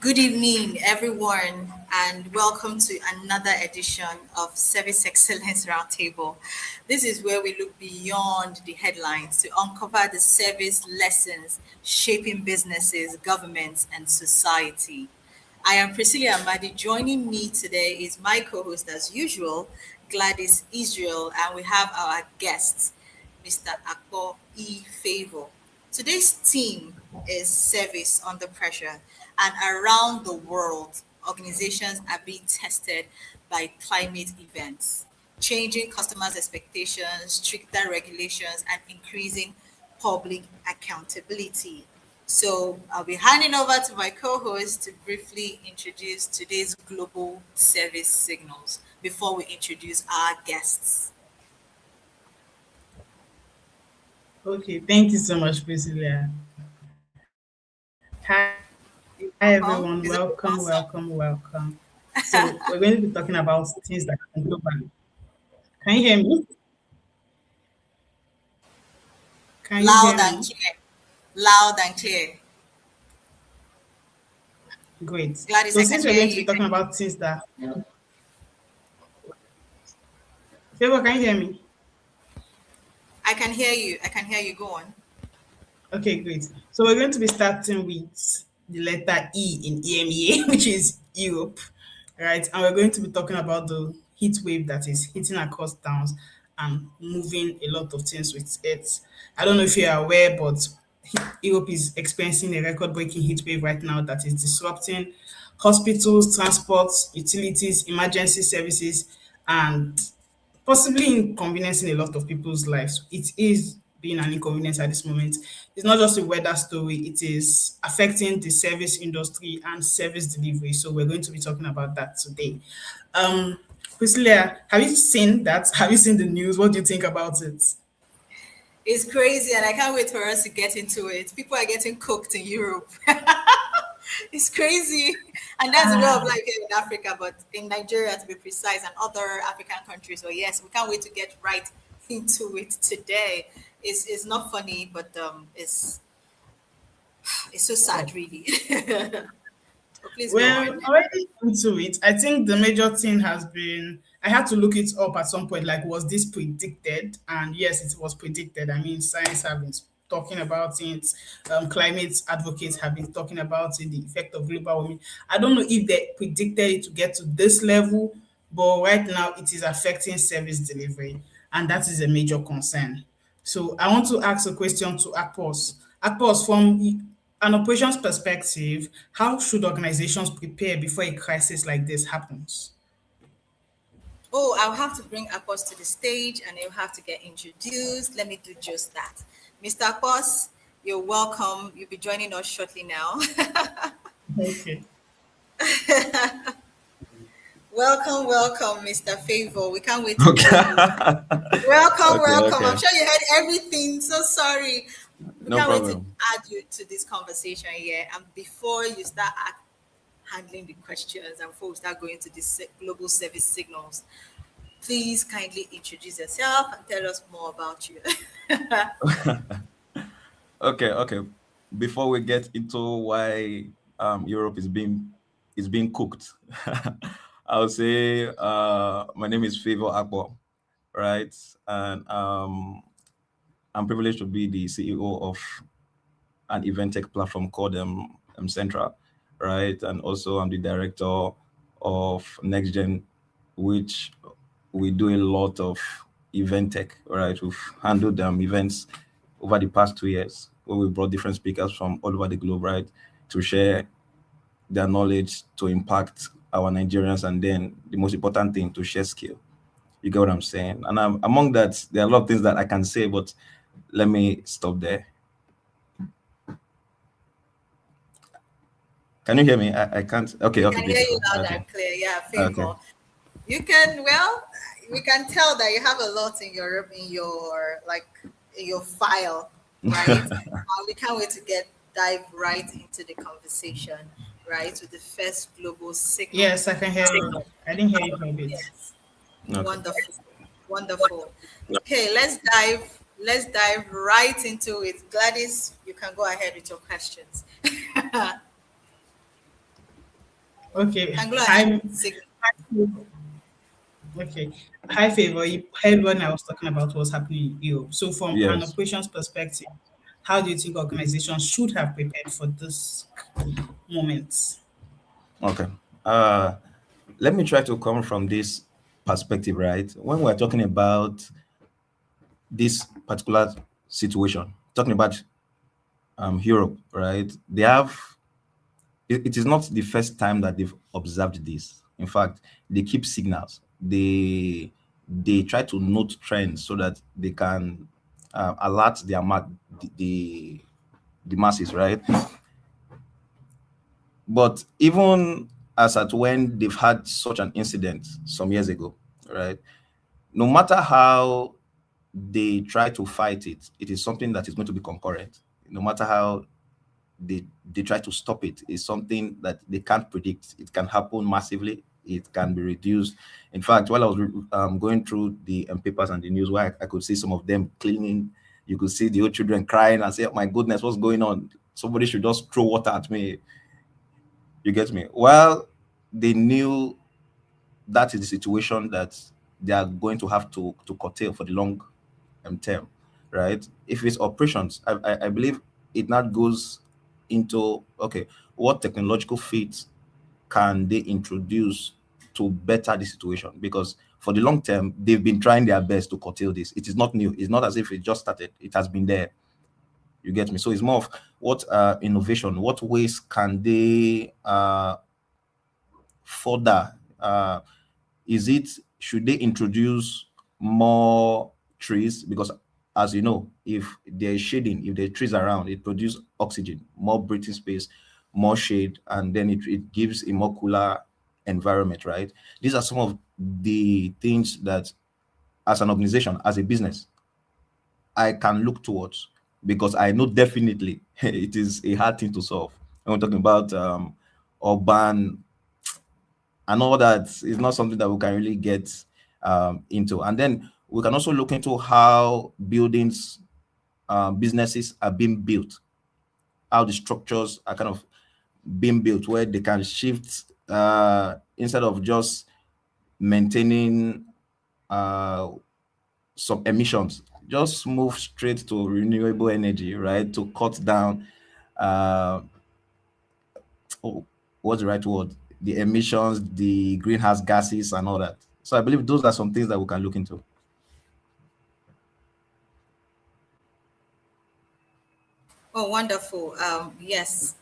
Good evening, everyone, and welcome to another edition of Service Excellence Roundtable. This is where we look beyond the headlines to uncover the service lessons shaping businesses, governments, and society. I am Priscilla Amadi. Joining me today is my co host, as usual, Gladys Israel, and we have our guests, Mr. Akpo E. Favor. Today's theme is service under pressure, and around the world, organizations are being tested by climate events, changing customers' expectations, stricter regulations, and increasing public accountability. So I'll be handing over to my co-host to briefly introduce today's global service signals before we introduce our guests. Okay, thank you so much, Priscilla. Hi, everyone. Welcome, Uh-huh. Is welcome, everyone welcome, so welcome. So, we're going to be talking about things that happen globally. Can you hear me? Can you loud hear and me? clear? Loud and clear. Great. Gladys, So, I can since we're hear going to be you. talking about things that Favor, can you hear me? I can hear you. I can hear you. Go on. Okay, great. So, we're going to be starting with the letter E in EMEA, which is Europe, right? And we're going to be talking about the heat wave that is hitting across towns and moving a lot of things with it. I don't know if you're aware, but Europe is experiencing a record-breaking heat wave right now that is disrupting hospitals, transports, utilities, emergency services, and possibly inconveniencing a lot of people's lives. It is being an inconvenience at this moment. It's not just a weather story, it is affecting the service industry and service delivery. So we're going to be talking about that today. Um, Priscilla, have you seen that? Have you seen the news? What do you think about it? It's crazy, and I can't wait for us to get into it. People are getting cooked in Europe. It's crazy, and that's the way of Ah, life here in Africa, but in Nigeria to be precise, and other African countries. So yes, we can't wait to get right into it today. It's not funny, but it's so sad, really. So please go well, on. already into it, I think the major thing has been I had to look it up at some point. Like, was this predicted? And yes, it was predicted. I mean, science have been talking about it. Climate advocates have been talking about it, the effect of global warming. I don't know if they predicted it to get to this level, but right now it is affecting service delivery, and that is a major concern. So I want to ask a question to Akpos. Akpos, from an operations perspective, how should organizations prepare before a crisis like this happens? Oh, I'll have to bring Akos to the stage and he'll have to get introduced. Let me do just that. Mr. Akos, you're welcome. You'll be joining us shortly now. Okay. Welcome, welcome, Mr. Favor. We can't wait to Okay. know you. Welcome, welcome. I'm Okay. sure you heard everything. So sorry. We No can't wait to problem. add you to this conversation here. And before you start handling the questions and before we start going to the global service signals, please kindly introduce yourself and tell us more about you. Okay. Before we get into why Europe is being cooked, I'll say my name is Favor Akbo, right? And I'm privileged to be the CEO of an event tech platform called Central, right? And also I'm the director of Next Gen, which we do a lot of event tech, right? We've handled events over the past 2 years where we brought different speakers from all over the globe, right, to share their knowledge, to impact our Nigerians, and then the most important thing, to share skill. You get what I'm saying? And among that, there are a lot of things that I can say, but let me stop there. Can you hear me? I can't. Okay, We okay, can hear you beautiful. loud Okay, and clear. Yeah, okay. favor. You can well, we can tell that you have a lot in your like in your file, right? We can't wait to get dive right into the conversation, right? With the first global signal. Yes, I can hear you. I didn't hear you for a bit. Yes. Okay. Wonderful. Wonderful. Okay, let's dive right into it. Gladys, you can go ahead with your questions. You Okay. can go ahead, Hi. Sig. Okay. High favor. You heard when I was talking about what's happening in Europe. So, from an Yes. operations perspective, how do you think organizations should have prepared for this moment? Okay. Uh, Let me try to come from this perspective, right? When we're talking about this particular situation, talking about Europe, right? They have it is not the first time that they've observed this. In fact, they keep signals. They try to note trends so that they can alert the masses, right? But even as at when they've had such an incident some years ago, right? No matter how they try to fight it, it is something that is going to be concurrent. No matter how they try to stop it, it's something that they can't predict. It can happen massively. It can be reduced. In fact, while I was going through the papers and the news, where I could see some of them cleaning, you could see the old children crying and say, "Oh my goodness, what's going on? Somebody should just throw water at me." You get me? Well, they knew that is the situation that they are going to have to curtail for the long term, right? If it's operations, I believe it not goes into, okay, what technological feats can they introduce to better the situation? Because for the long term, they've been trying their best to curtail this. It is not new. It's not as if it just started. It has been there. You get me? So it's more of what innovation, what ways can they further is it should they introduce more trees? Because as you know, if there's shading, if there are trees around, it produces oxygen, more breathing space, more shade, and then it gives a more cooler environment, right? These are some of the things that as an organization, as a business, I can look towards, because I know definitely it is a hard thing to solve. When we're talking about urban and all that, is not something that we can really get into. And then we can also look into how buildings, businesses are being built, how the structures are kind of being built, where they can shift instead of just maintaining uh, some emissions, just move straight to renewable energy, right? To cut down uh, oh, what's the right word? The emissions, the greenhouse gases, and all that. So I believe those are some things that we can look into. Oh, wonderful. Yes.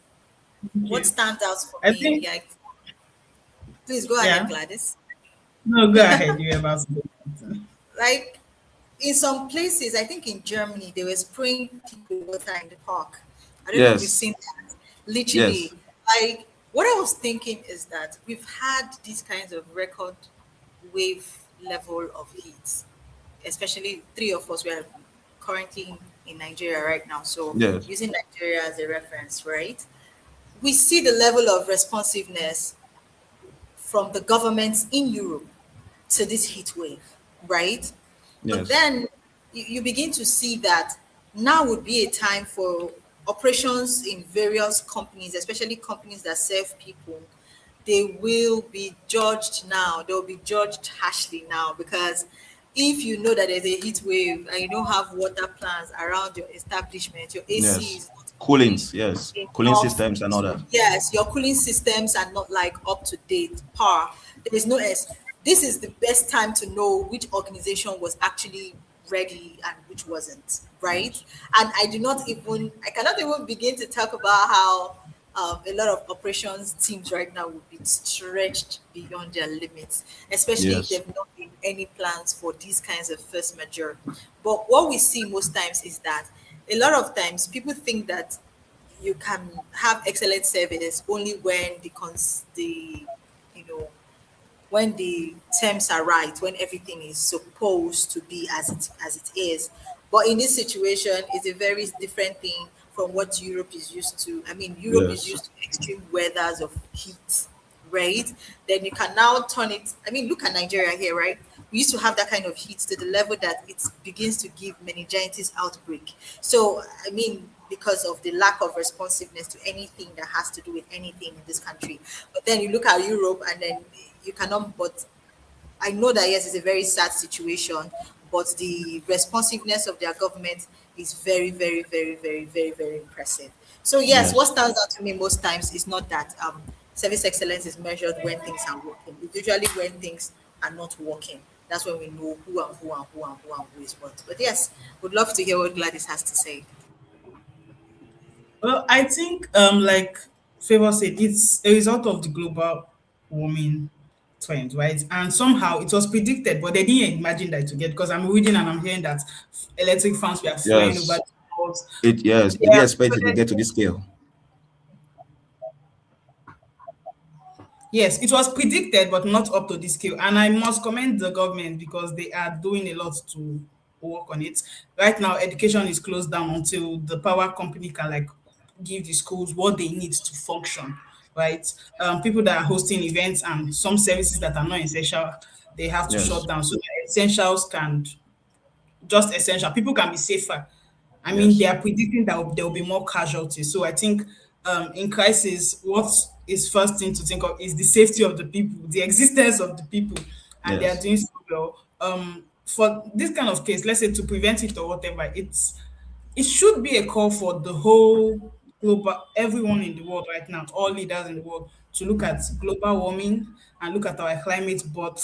Thank What you. stands out for I me? think, Yeah, please go ahead, yeah. Gladys. No, go ahead. You're about to do something. Like in some places, I think in Germany, they were spraying people with water in the park. I don't know if you've Yes, seen that. Literally, yes, like what I was thinking is that we've had these kinds of record wave level of heat, especially three of us. We are currently in Nigeria right now, so yes, using Nigeria as a reference, right? We see the level of responsiveness from the governments in Europe to this heat wave, right? But yes, then you begin to see that now would be a time for operations in various companies, especially companies that serve people. They will be judged now. They'll be judged harshly now because if you know that there's a heat wave and you don't have water plants around your establishment, your AC yes. is not cooling Coolings, yes, cooling enough. systems and all that. Yes, your cooling systems are not like up to date par. There is no S. This is the best time to know which organization was actually ready and which wasn't, right? Yes, And I cannot even begin to talk about how a lot of operations teams right now will be stretched beyond their limits, especially if yes, there've not been any plans for these kinds of first major. But what we see most times is that a lot of times people think that you can have excellent service only when the you know when the terms are right, when everything is supposed to be as it is. But in this situation, it's a very different thing from what Europe is used to. I mean, Europe is yes, used to extreme weathers of heat, right? Then you can now turn it. I mean, look at Nigeria here, right? We used to have that kind of heat to the level that it begins to give meningitis outbreak. So, I mean, because of the lack of responsiveness to anything that has to do with anything in this country. But then you look at Europe, and then you cannot but I know that yes, it's a very sad situation, but the responsiveness of their government is very, very, very, very, very, very impressive. So yes, what Yes. stands out to me most times is not that service excellence is measured when things are working. It's usually when things are not working. That's when we know who and who and who and who and who is what. But yes, would love to hear what Gladys has to say. Well, I think, like Favor said, it's a result of the global warming trend, right? And somehow it was predicted, but they didn't imagine that to get, because I'm reading and I'm hearing that electric fans were flying over Yes. the walls. Yes. They Yeah, didn't expect it to get to this scale. yes, it was predicted, but not up to this scale. And I must commend the government because they are doing a lot to work on it. Right now, education is closed down until the power company can like give the schools what they need to function. Right, people that are hosting events and some services that are not essential, they have to shut Yes. down so that essentials can just essential. People can be safer. I mean, they Yes. are predicting that there will be more casualties. So I think in crisis, what is first thing to think of is the safety of the people, the existence of the people, and they are Yes. doing so well. For this kind of case, let's say to prevent it or whatever, it should be a call for the whole global, everyone in the world right now, all leaders in the world, to look at global warming and look at our climate. But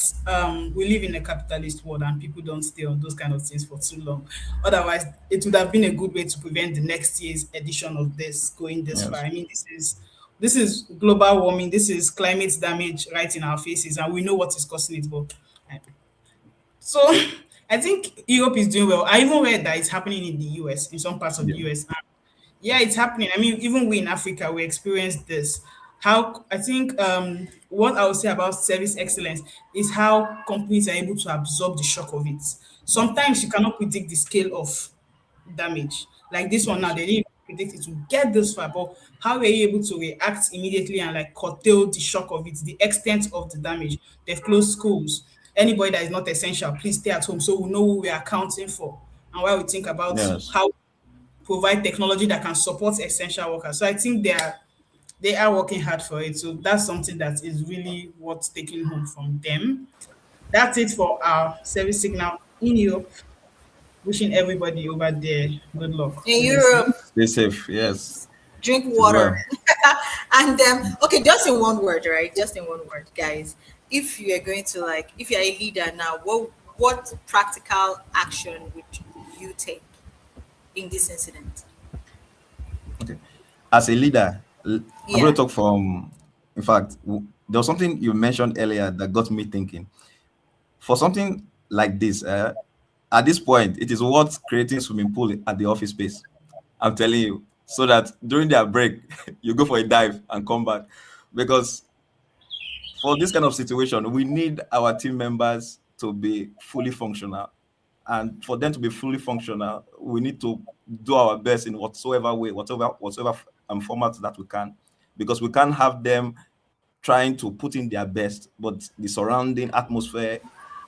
we live in a capitalist world and people don't stay on those kind of things for too long. Otherwise, it would have been a good way to prevent the next year's edition of this going this far. Yes. I mean, this is global warming, this is climate damage right in our faces, and we know what is causing it. But so I think Europe is doing well. I even read that it's happening in the US, in some parts of the Yeah. US. And yeah, it's happening. I mean, even we in Africa, we experienced this. How I think what I would say about service excellence is how companies are able to absorb the shock of it. Sometimes you cannot predict the scale of damage. Like this one now, Yes. they didn't predict it to get this far, but how were you able to react immediately and like curtail the shock of it, the extent of the damage? They've closed schools. Anybody that is not essential, please stay at home so we know who we are accounting for. And while we think about Yes. how provide technology that can support essential workers. So I think they are working hard for it. So that's something that is really worth taking home from them. That's it for our service signal in Europe. Wishing everybody over there good luck In with listening. Europe, Stay safe. Yes. drink It is water. well. And okay, just in one word, right? Just in one word, guys. If you are going to like, if you're a leader now, what practical action would you take in this incident? Okay. As a leader, I'm going Yeah. to talk from, in fact, there was something you mentioned earlier that got me thinking. For something like this, at this point, it is worth creating swimming pool at the office space. I'm telling you, so that during their break, you go for a dive and come back. Because for this kind of situation, we need our team members to be fully functional. And for them to be fully functional, we need to do our best in whatsoever way, whatever format that we can, because we can't have them trying to put in their best, but the surrounding atmosphere,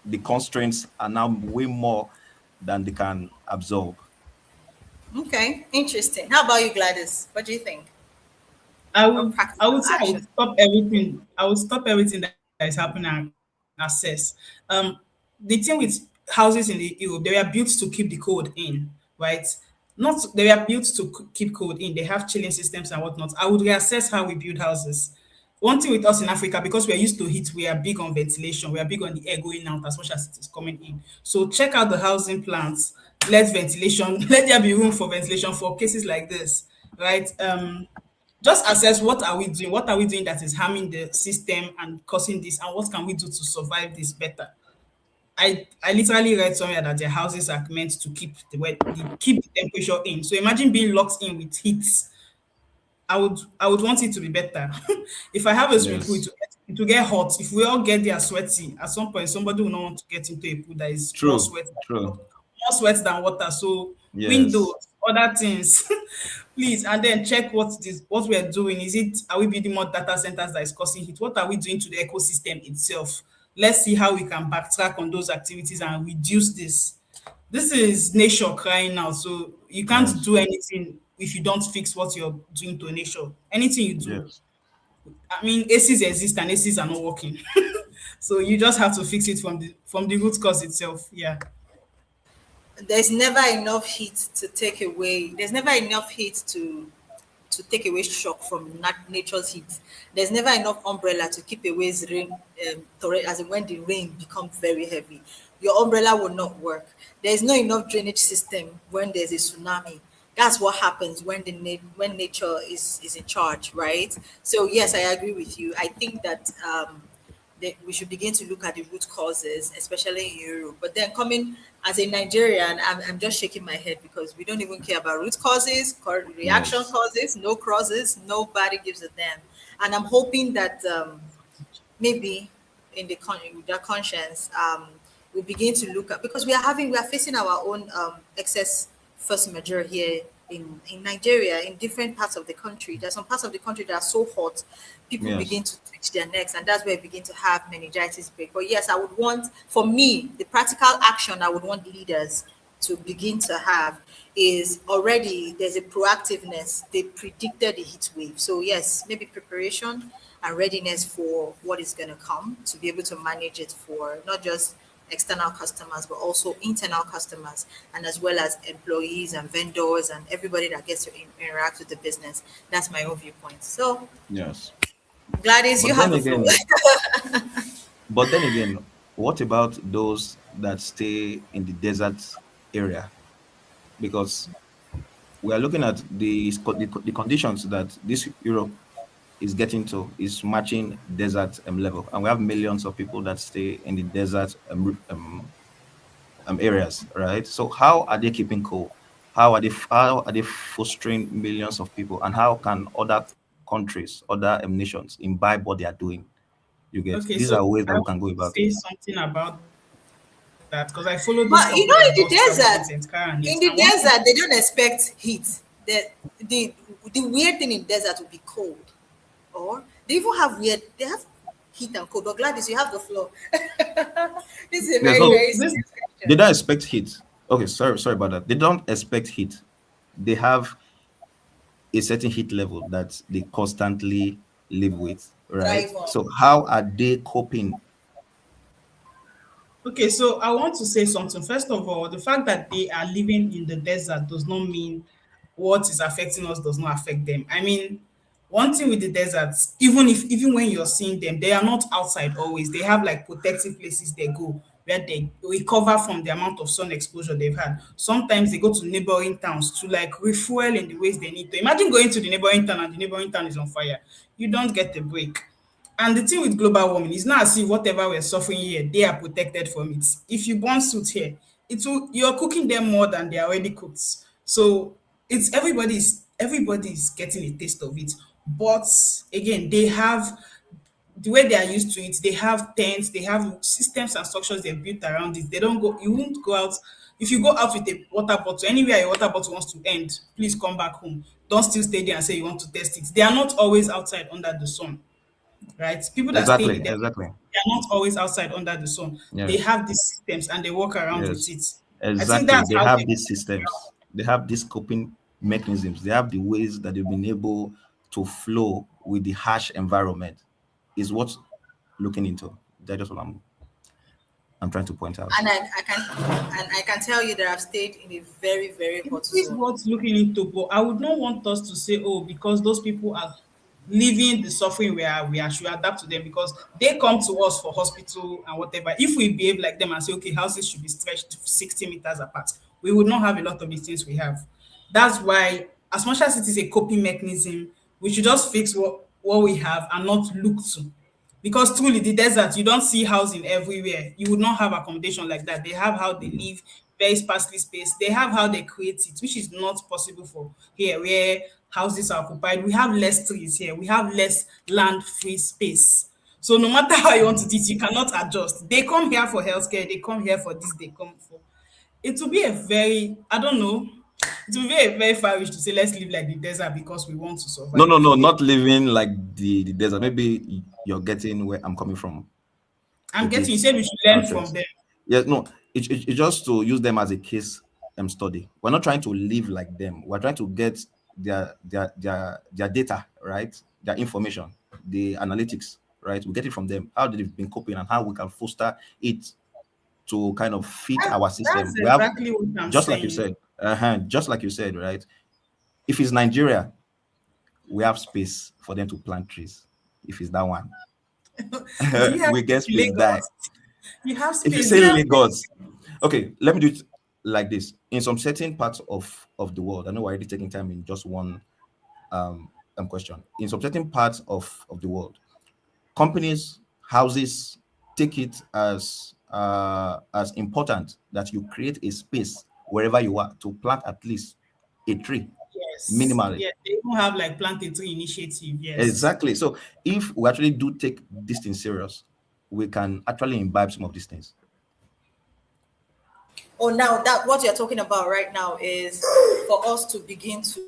the constraints are now way more than they can absorb. Okay. Interesting. How about you, Gladys? What do you think? I What would I practical would say I would action? stop everything. I would stop everything that is happening and assess. The thing with houses in the Europe, they were built to keep the code in, right? Not they were built to keep code in. They have chilling systems and whatnot. I would reassess how we build houses. One thing with us in Africa, because we are used to heat, we are big on ventilation. We are big on the air going out as much as it is coming in. So check out the housing plans. Let ventilation, let there be room for ventilation for cases like this, right? Just assess what are we doing that is harming the system and causing this, and what can we do to survive this better. I literally read somewhere that their houses are meant to keep the temperature in. So imagine being locked in with heat. I would want it to be better. If I have a swimming pool, Yes. it will get hot. If we all get there sweaty, at some point somebody will not want to get into a pool that is True. True. more sweat than water. So Yes. windows, other things, please, and then check what we are doing. Are we building more data centers that is causing heat? What are we doing to the ecosystem itself? Let's see how we can backtrack on those activities and reduce this. This is nature crying out, so you can't Yes. do anything if you don't fix what you're doing to nature. Anything you do, Yes. I mean, ACs exist and ACs are not working. So you just have to fix it from the root cause itself. Yeah. There's never enough heat to take away. There's never enough heat to take away shock from nature's heat. There's never enough umbrella to keep away rain, as in when the rain becomes very heavy. Your umbrella will not work. There's not enough drainage system when there's a tsunami. That's what happens when when nature is in charge, right? So yes, I agree with you. I think that we should begin to look at the root causes, especially in Europe. But then coming as a Nigerian, I'm just shaking my head because we don't even care about root causes, reaction Yes. causes, no causes. Nobody gives a damn. And I'm hoping that maybe in with their conscience, we begin to look at, because we are facing our own excess force majeure here in Nigeria, in different parts of the country. There's some parts of the country that are so hot, people begin Yes. to twitch their necks, and that's where we begin to have meningitis break. But yes, I would want, for me, the practical action I would want leaders to begin to have is, already there's a proactiveness. They predicted the heat wave. So yes, maybe preparation and readiness for what is going to come, to be able to manage it for not just external customers, but also internal customers, and as well as employees and vendors and everybody that gets to interact with the business. That's my own viewpoint. So Yes. Gladys, you But have then the floor. again, but then again, what about those that stay in the desert area? Because we are looking at the conditions that this Europe is getting to is matching desert level, and we have millions of people that stay in the desert areas, right? So how are they keeping cool? How are they fostering millions of people, and how can other countries, other nations imbibe what they are doing? You get, Okay, these so are ways that I we want can go to about say it. something about that because I follow this company that does But travel agents, Cara and Hills. And one thing, in the desert, they don't expect heat. The the weird thing in desert will be cold. Or they even have they have heat and cold. But Gladys, you have the floor. This is a Yes, very, no, so very this, serious they question. don't expect heat. Okay, sorry about that. They don't expect heat. They have a certain heat level that they constantly live with, right? Thrive on. So how are they coping? okay, so I want to say something. First of all, the fact that they are living in the desert does not mean what is affecting us does not affect them. I mean, one thing with the deserts, even when you're seeing them, they are not outside always. They have like protective places they go where they recover from the amount of sun exposure they've had. Sometimes they go to neighboring towns to like refuel in the ways they need to. Imagine going to the neighboring town and the neighboring town is on fire. You don't get a break. And the thing with global warming is not as if whatever we're suffering here, they are protected from it. If you burn suit here, you're cooking them more than they are already cooked. So it's everybody's getting a taste of it. But again, they have the way they are used to it, they have tents, they have systems and structures they've built around it. They don't go, you won't go out. If you go out with a water bottle, anywhere your water bottle wants to end, please come back home. Don't still stay there and say you want to test it. They are not always outside under the sun, right? People that stay in Exactly, the desert, exactly. they are not always outside under the sun. They Yes, have these systems and they work around with yes, it. I think exactly. that's They how have they these systems. They have these coping mechanisms. They have the ways that they've been able to flow with the harsh environment. Is what's looking into. That is what I'm trying to point out. And I can tell you that I've stayed in a very, very it hot is zone. worth looking into, but I would not want us to say, oh, because those people are living the suffering we are should adapt to them because they come to us for hospital and whatever. If we behave like them and say, okay, houses should be stretched 60 meters apart, we would not have a lot of the things we have. That's why, as much as it is a coping mechanism, we should just fix what we have and not look to. Because truly, the desert, you don't see housing everywhere. You would not have accommodation like that. They have how they live, very sparsely spaced. They have how they create it, which is not possible for here, where houses are occupied. We have less trees here. We have less land free space. So no matter how you want to do it, you cannot adjust. They come here for healthcare. They come here for this. They come for. It will be a very, I don't know. It will be a very far-reach to say let's live like the desert because we want to No, no, survive. no, not living like the desert. Maybe you're getting where I'm coming from a I'm getting, bit you said we should learn out. from them. Yeah, no, it's just to use them as a case study. We're not trying to live like them. We're trying to get their data, right? Their information, the analytics, right? We get it from them. How they've been coping and how we can foster it to kind of fit our That's system. We have, exactly what I'm just like you saying. said, just like you said, right? If it's Nigeria, we have space for them to plant trees. If it's that one, Do you have we get space die. Lagos? You have If you space. Do say you have Lagos, okay, let me do it like this. In some certain parts of the world, I know we're already taking time in just one question. In some certain parts of the world, companies, houses take it as important that you create a space wherever you are to plant at least a tree yes, minimally. yeah? They even have like plant a tree initiative. Yes, Exactly. So if we actually do take this thing serious, we can actually imbibe some of these things. Oh, now that what you're talking about right now is for us to begin to.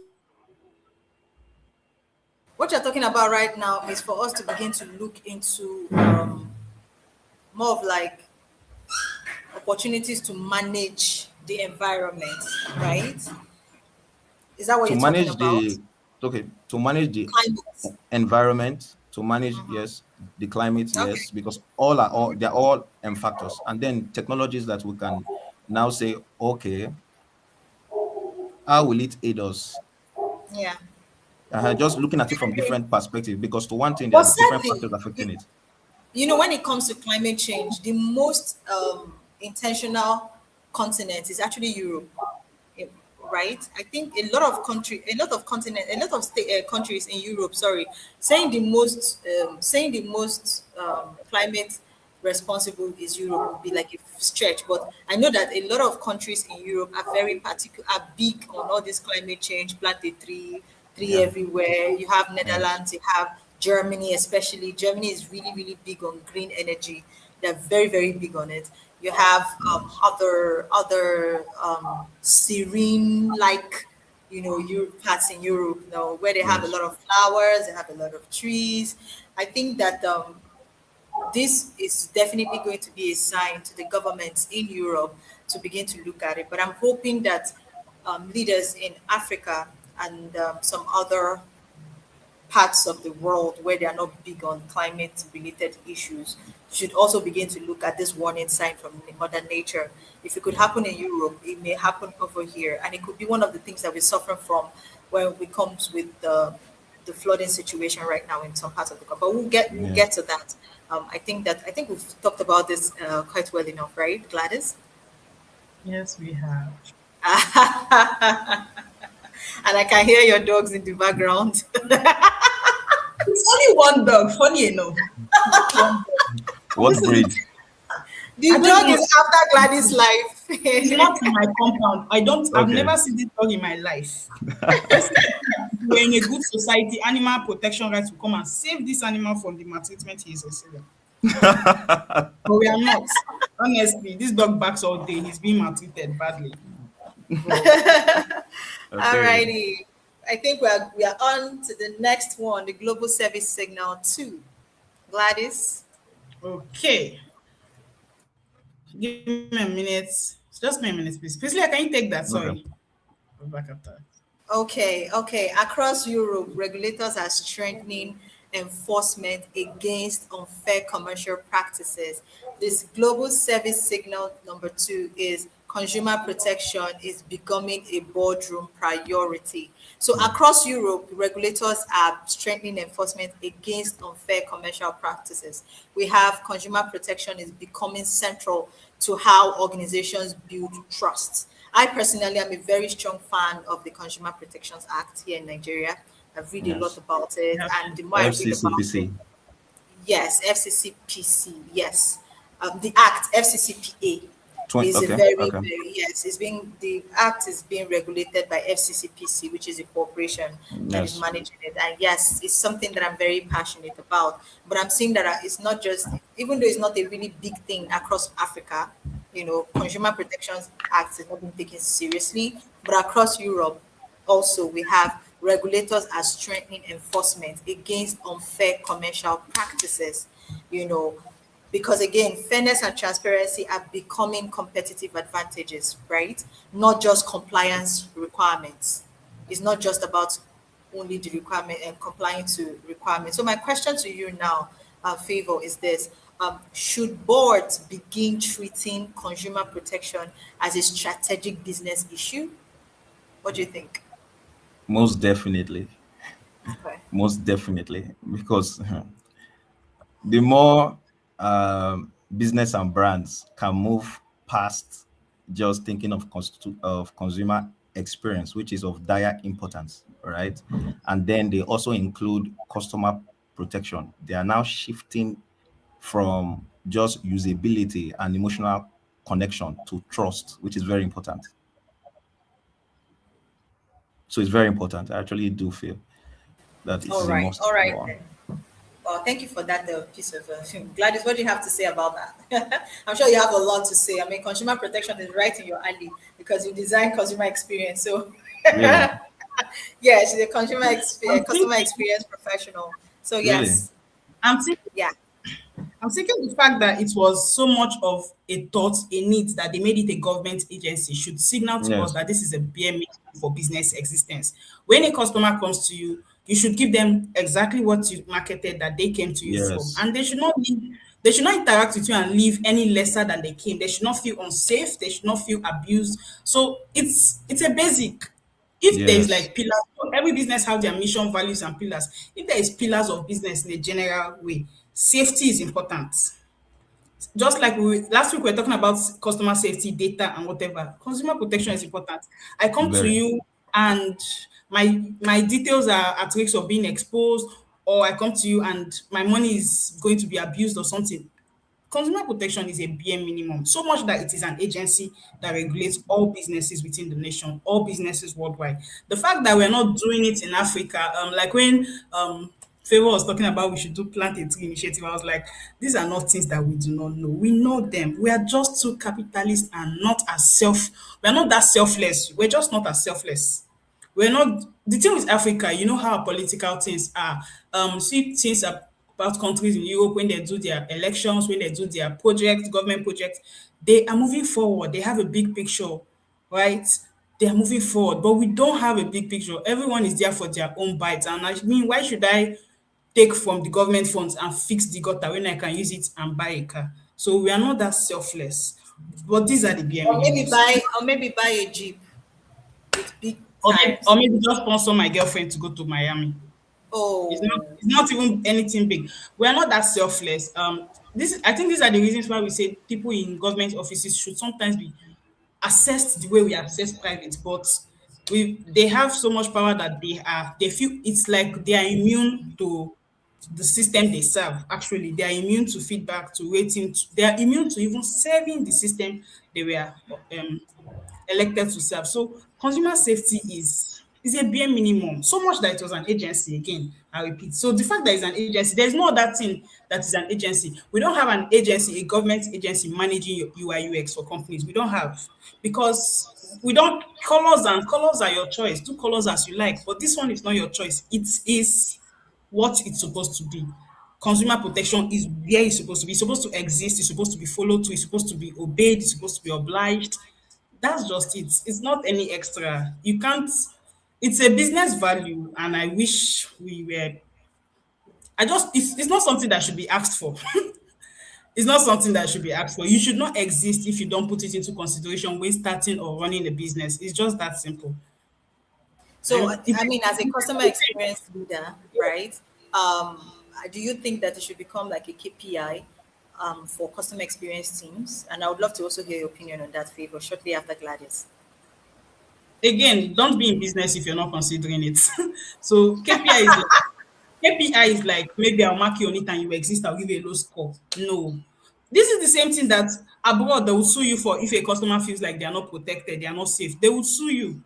What you're talking about right now is for us to begin to look into more of like opportunities to manage the environment, right? Is that what To you're talking manage about? the to manage the Climate. environment, to manage, yes, the climate, Okay. yes, because all they're all factors, and then technologies that we can now say, okay, how will it aid us? Yeah. Just looking at it from different perspectives, because to one thing, there But are different sadly, factors affecting it. when it comes to climate change, the most intentional continent is actually Europe. eh, right? I think a lot of continent, a lot of countries in Europe. Sorry, saying the most climate responsible is Europe would be like a stretch. But I know that a lot of countries in Europe are very particular, are big on all this climate change. Plant a tree Yeah. everywhere. You have Yes. Netherlands, you have Germany, especially. Germany is really, really big on green energy. They're very, very big on it. You have Yes. other serene like Europe parts in Europe, where they have a Yes. lot of flowers, they have a lot of trees. I think that this is definitely going to be a sign to the governments in Europe to begin to look at it. But I'm hoping that leaders in Africa and some other parts of the world where they are not big on climate related issues should also begin to look at this warning sign from mother nature. If it could Yeah. happen in Europe, it may happen over here, and it could be one of the things that we suffer from when it comes with the flooding situation right now in some parts of the country. But we'll Yeah. get to that. I think we've talked about this quite well enough, right, Gladys? yes, we have. And I can hear your dogs in the background. It's only one dog. Funny enough, just one dog. And What this is breed? The I don't dog know. is after Gladys' It's life. not in my compound. I don't. I've Okay. never seen this dog in my life. Let's say if we're in a good society, animal protection rights will come and save this animal from the maltreatment he is receiving. But we are not. Honestly, this dog barks all day. He's being maltreated badly. But Okay. Alrighty. I think we are on to the next one, the global service signal 2. Gladys. okay, give me a minute. Just give me a minute, please. Please, can you take that? Sorry. Okay. I'll be back after. Okay. Across Europe, regulators are strengthening enforcement against unfair commercial practices. This global service signal number 2 is consumer protection is becoming a boardroom priority. So across Europe, regulators are strengthening enforcement against unfair commercial practices. We have consumer protection is becoming central to how organizations build trust. I personally am a very strong fan of the Consumer Protections Act here in Nigeria. I've read a lot Yes. about it, Yeah, and the more I read about it, FCCPC. yes, FCCPC, yes. The Act, FCCPA, is a Okay. very, Okay. very, yes, the Act is being regulated by FCCPC, which is a corporation that is Yes. managing it. And yes, it's something that I'm very passionate about. But I'm seeing that it's not just, even though it's not a really big thing across Africa, Consumer Protections Act is not being taken seriously, but across Europe, also, we have regulators are strengthening enforcement against unfair commercial practices, you know, because again, fairness and transparency are becoming competitive advantages, right? Not just compliance requirements. It's not just about only the requirement and complying to requirements. So my question to you now, Favor, is this. Should boards begin treating consumer protection as a strategic business issue? What do you think? Most definitely, Okay. most definitely, because the more business and brands can move past just thinking of of consumer experience, which is of dire importance, right? And then they also include customer protection. They are now shifting from just usability and emotional connection to trust, which is very important. So it's very important. I actually do feel that it All is a right. must, All number right one. then. Well, thank you for that piece of Gladys. What do you have to say about that? I'm sure you have a lot to say. I mean, consumer protection is right in your alley because you design consumer experience. So, Really, yeah, she's a consumer I'm customer thinking, experience professional. So, really, yes, I'm thinking yeah. I'm thinking the fact that it was so much of a thought, a need that they made it a government agency should signal to us yes, that this is a bare minimum for business existence. When a customer comes to you, you should give them exactly what you marketed that they came to you for. yes, And they should not interact with you and leave any lesser than they came. They should not feel unsafe, they should not feel abused. So it's a basic. If there is yes, like pillars, so every business have their mission, values, and pillars. If there is pillars of business in a general way, safety is important. Just like last week we were talking about customer safety, data, and whatever. Consumer protection is important. I come to very, you and my details are at risk of being exposed, or I come to you and my money is going to be abused or something. Consumer protection is a bare minimum, so much that it is an agency that regulates all businesses within the nation, all businesses worldwide. The fact that we're not doing it in Africa, like when Favor was talking about we should do plant a tree initiative, I was like, these are not things that we do not know. We know them. We are just too capitalist and not as we're not that selfless. We're just not as selfless. We're not the thing with Africa, you know how political things are. See things about countries in Europe when they do their elections, when they do their projects, government projects, they are moving forward. They have a big picture, right? They are moving forward, but we don't have a big picture. Everyone is there for their own bites. And I mean, why should I take from the government funds and fix the gutter when I can use it and buy a car? So we are not that selfless. But these are the bare minimums. Or maybe buy a jeep with big Or tires. maybe just sponsor my girlfriend to go to Miami. Oh, It's not even anything big. We are not that selfless. I think these are the reasons why we say people in government offices should sometimes be assessed the way we assess private, but they have so much power that they feel it's like they are immune to the system they serve. Actually, they are immune to feedback, to rating, they are immune to even serving the system they were elected to serve. So consumer safety is a bare minimum. So much that it was an agency again. I repeat. So the fact that it's an agency, there's no other thing that is an agency. We don't have an agency, a government agency managing your UI UX for companies. We don't have because we don't colors are your choice. Do colors as you like, but this one is not your choice. It is what it's supposed to be. Consumer protection is where it's supposed to be. It's supposed to exist. It's supposed to be followed to. It's supposed to be obeyed. It's supposed to be obliged. That's just it. It's not any extra. You can't. It's a business value, and I wish we were. I just. It's not something that should be asked for. It's not something that should be asked for. You should not exist if you don't put it into consideration when starting or running a business. It's just that simple. so If I mean, as a customer experience leader, right? Do you think that it should become like a KPI for customer experience teams? And I would love to also hear your opinion on that, Favor, shortly after Gladys. again, don't be in business if you're not considering it. So KPI is like maybe I'll mark you on it and you exist, I'll give you a low score. No. This is the same thing that abroad they will sue you for if a customer feels like they are not protected, they are not safe. They will sue you.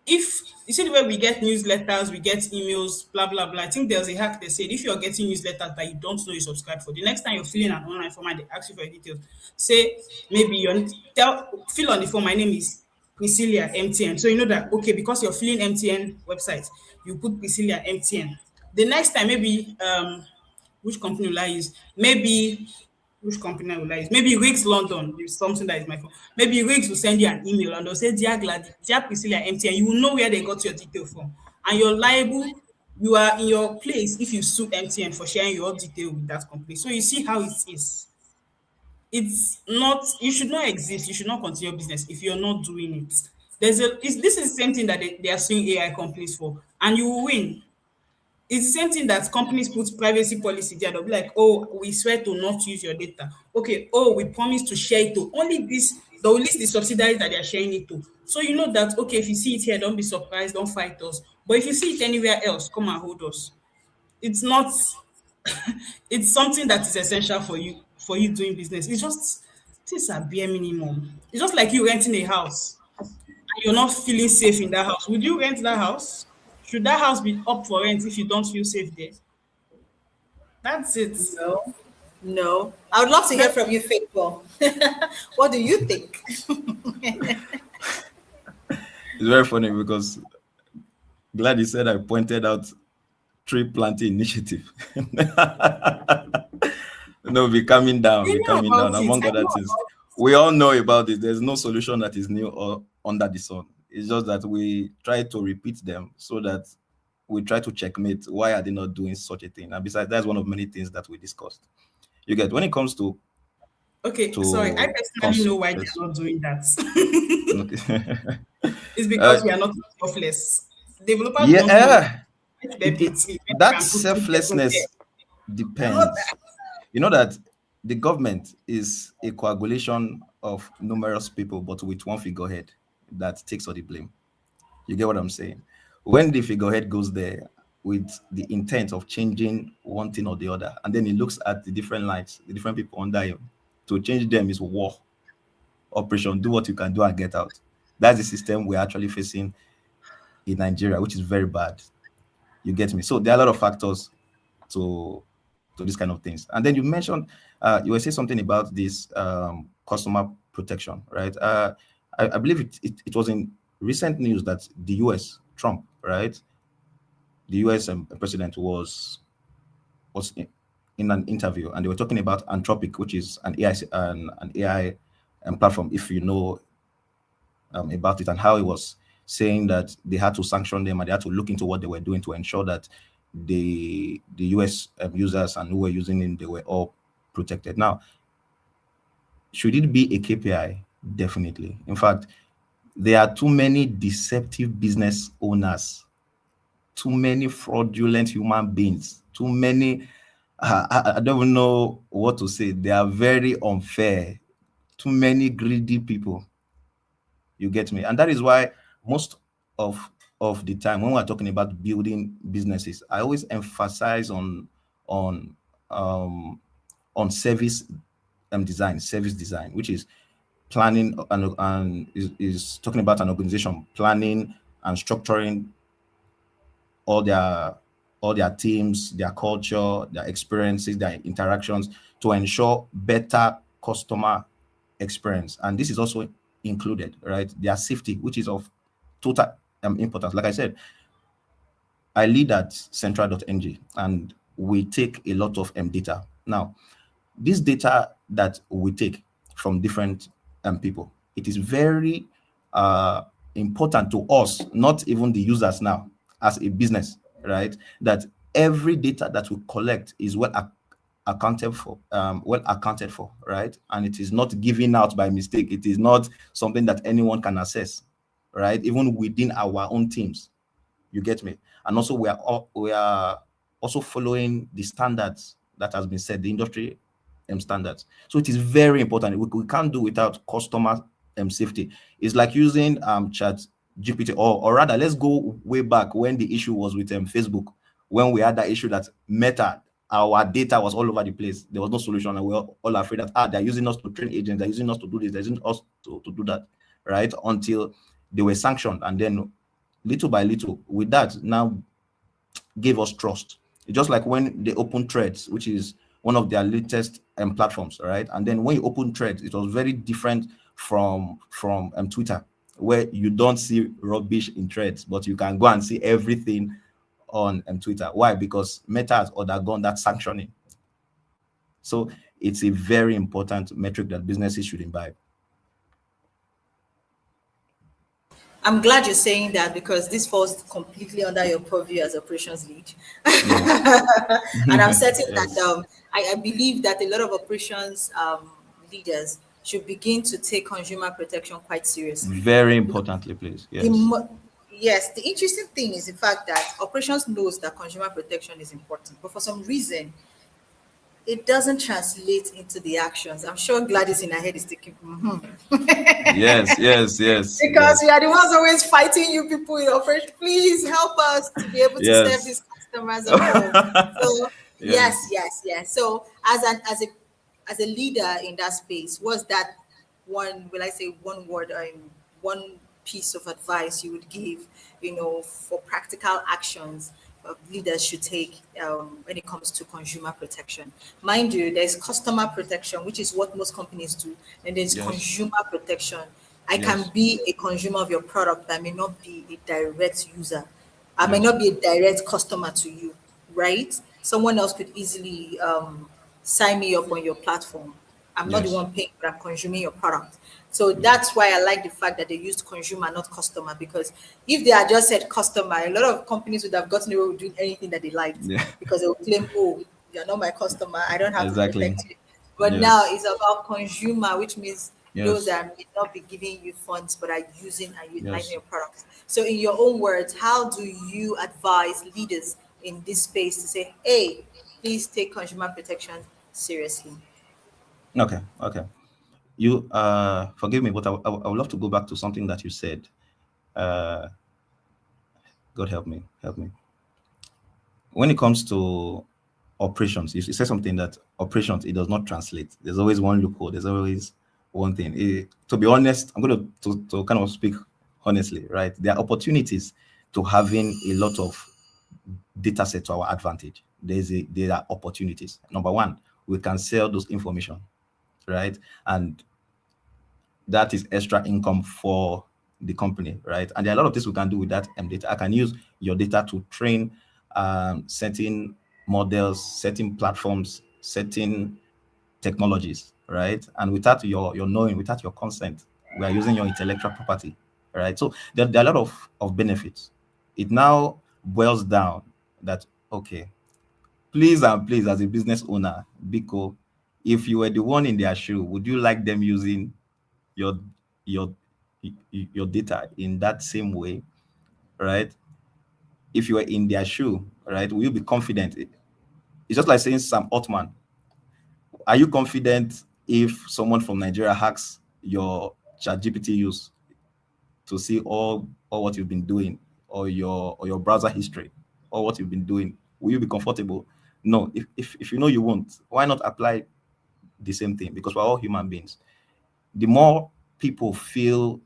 If you see the way we get newsletters, we get emails, blah blah blah. I think there's a hack they said if you're getting newsletters that you don't know you subscribe for, the next time you're filling an online form and they ask you for your details, say maybe you fill on the form. My name is Priscilla MTN. So you know that okay, because you're filling MTN website, you put Priscilla MTN. The next time maybe which company will I use? Maybe which company will I use? Maybe Riggs London is something that is my phone. Maybe Riggs will send you an email and they'll say, Dear Gladys, dear Priscilla MTN, you will know where they got your detail from. And you're liable, you are in your place if you sue MTN for sharing your detail with that company. So you see how it is. It's not, you should not exist, you should not continue your business if you're not doing it. This is the same thing that they are suing AI companies for, and you will win. It's the same thing that companies put privacy policy there. They'll be like, oh, we swear to not use your data. Okay, oh, we promise to share it to only this, they'll list the subsidiaries that they are sharing it to. So you know that, okay, if you see it here, don't be surprised, don't fight us. But if you see it anywhere else, come and hold us. It's not, it's something that is essential for you doing business. It's just, things are bare minimum. It's just like you renting a house and you're not feeling safe in that house. Would you rent that house? Should that house be up for rent if you don't feel safe there? That's it. No, no. I would love to hear That, from you, Faithful. What do you think? It's very funny because glad you said I pointed out tree planting initiative. No, I be know coming about down, it. among I other know things. about We all know about it. There's no solution that is new or under the sun. It's just that we try to repeat them so that we try to checkmate why are they not doing such a thing. And besides, that's one of many things that we discussed. You get when it comes to it. Okay, sorry. I personally cons. know why Yes. they're not doing that. Okay. It's uh, because we are not selfless. Developers yeah, don't know. Let them be it tea. When they that can put 2 years there. selflessness They're not depends. You know that the government is a coagulation of numerous people, but with one figurehead that takes all the blame. You get what I'm saying? When the figurehead goes there with the intent of changing one thing or the other, and then he looks at the different lines, the different people under him, to change them is war. Operation, do what you can do and get out. That's the system we're actually facing in Nigeria, which is very bad. You get me? So there are a lot of factors to these kind of things. And then you mentioned you were saying something about this customer protection, right? I believe it was in recent news that the US Trump, right? The US president was in an interview and they were talking about Anthropic, which is an AI platform. If you know about it, and how he was saying that they had to sanction them and they had to look into what they were doing to ensure that the US users and who were using it, they were all protected. Now, should it be a KPI? Definitely. In fact, there are too many deceptive business owners, too many fraudulent human beings, too many. I don't even know what to say. They are very unfair. Too many greedy people. You get me? And that is why most of the time when we're talking about building businesses, I always emphasize on um on service design, which is planning and is talking about an organization planning and structuring all their teams, their culture, their experiences, their interactions to ensure better customer experience. And this is also included, right? Their safety, which is of total importance. Like I said, I lead at central.ng and we take a lot of data. Now, this data that we take from different people, it is very important to us, not even the users now, as a business, right? That every data that we collect is well accounted for, right? And it is not given out by mistake. It is not something that anyone can access, right? Even within our own teams. You get me? And also we are also following the standards that has been set, the industry standards. So it is very important. We can't do without customer safety. It's like using chat GPT, or rather, let's go way back when the issue was with Facebook, when we had that issue that Meta, our data was all over the place. There was no solution, and we were all afraid that they're using us to train agents, they're using us to do this, they're using us to do that, right? Until they were sanctioned, and then little by little, with that, now gave us trust. It's just like when they open Threads, which is one of their latest platforms, right? And then when you open Threads, it was very different from Twitter, where you don't see rubbish in Threads, but you can go and see everything on Twitter. Why? Because Meta has undergone that sanctioning. So it's a very important metric that businesses should imbibe. I'm glad you're saying that because this falls completely under your purview as operations lead. Yes. And I'm certain that Yes. I believe that a lot of operations leaders should begin to take consumer protection quite seriously. Very importantly, please. The Yes. mo- yes, the interesting thing is the fact that operations knows that consumer protection is important, but for some reason it doesn't translate into the actions. I'm sure Gladys in her head is thinking, Yes. Yes. Yes. because we Yes. are the ones always fighting you people in operation. Please help us to be able to serve Yes. these customers and all. So yes, Yes. yes, yes. So as a leader in that space, was that one, will I say one word, one piece of advice you would give, for practical actions leaders should take when it comes to consumer protection? Mind you, there's customer protection, which is what most companies do, and there's Yes. consumer protection. I can Yes. be a consumer of your product, but I may not be a direct user. I may Yes. not be a direct customer to you, right? Someone else could easily sign me up on your platform. I'm not the Yes. one paying, but I'm consuming your product. So that's why I like the fact that they used consumer, not customer, because if they had just said customer, a lot of companies would have gotten away with doing anything that they liked Yeah. because they will claim, oh, you're not my customer, I don't have to Exactly. protect you. But now Yes. it's about consumer, which means those Yes. that may not be giving you funds but are using and utilizing Yes. your products. So, in your own words, how do you advise leaders in this space to say, hey, please take consumer protection seriously? Okay. Okay. You forgive me, but I would love to go back to something that you said. Uh, God help me. Help me. When it comes to operations, if you say something that operations, it does not translate. There's always one loophole. There's always one thing. To be honest, I'm going to kind of speak honestly, right? There are opportunities to having a lot of data set to our advantage. There are opportunities. Number one, we can sell those information, right? And that is extra income for the company, right? And there are a lot of things we can do with that data. I can use your data to train certain models, certain platforms, certain technologies, right? And without your knowing, without your consent, we are using your intellectual property, right? So there are a lot of benefits. It now boils down that, okay, please and please, as a business owner, Biko, if you were the one in their shoe, would you like them using your your your data in that same way, right? If you were in their shoe, right, will you be confident? It's just like saying Sam Altman. Are you confident if someone from Nigeria hacks your chat GPT use to see all what you've been doing, or your browser history, or what you've been doing? Will you be comfortable? No. If you know you won't, why not apply the same thing? Because we're all human beings. The more people feel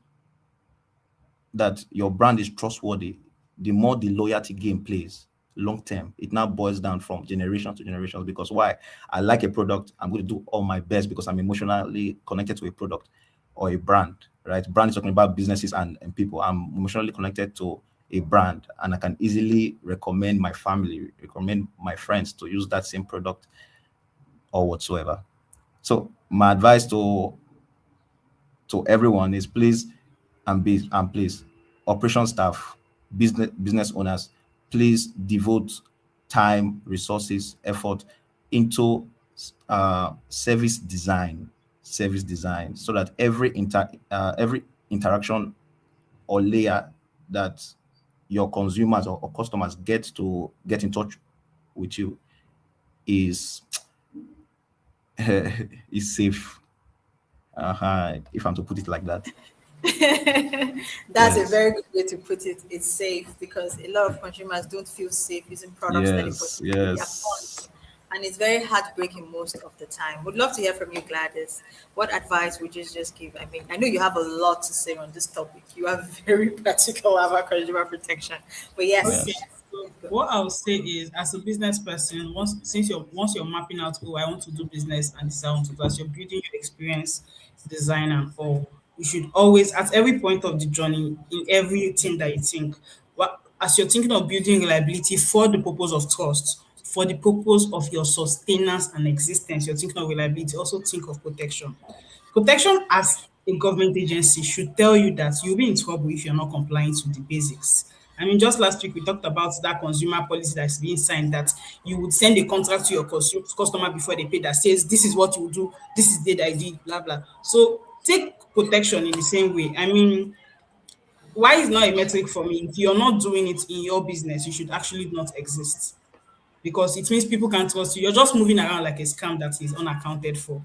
that your brand is trustworthy, the more the loyalty game plays long term. It now boils down from generation to generation. Because why? I like a product, I'm going to do all my best because I'm emotionally connected to a product or a brand, right? Brand is talking about businesses and people. I'm emotionally connected to a brand, and I can easily recommend my family, recommend my friends to use that same product or whatsoever. So my advice to everyone is, please and please, operation staff, business owners, please devote time, resources, effort into service design, so that every interaction or layer that your consumers or customers get in touch with you is is safe. If I'm to put it like that. That's a Yes. very good way to put it. It's safe because a lot of consumers don't feel safe using products that they Yes. purchase with their Yes. funds. And it's very heartbreaking most of the time. Would love to hear from you, Gladys. What advice would you just give? I mean, I know you have a lot to say on this topic. You are very practical about consumer protection. But Okay, yes, Yes. so go. what I'll say is, as a business person, once you're mapping out, oh, I want to do business and this is how I want to do, as you're building your experience, design and all, you should always, at every point of the journey, in everything that you think, what as you're thinking of building reliability for the purpose of trust, for the purpose of your sustenance and existence. You're thinking of reliability, also think of protection. Protection as a government agency should tell you that you'll be in trouble if you're not complying to the basics. I mean, just last week we talked about that consumer policy that's being signed that you would send a contract to your customer before they pay that says this is what you will do, this is the date I did, blah blah. So take protection in the same way. I mean, why is not a metric for me? If you're not doing it in your business, you should actually not exist because it means people can't trust you. You're just moving around like a scam that is unaccounted for.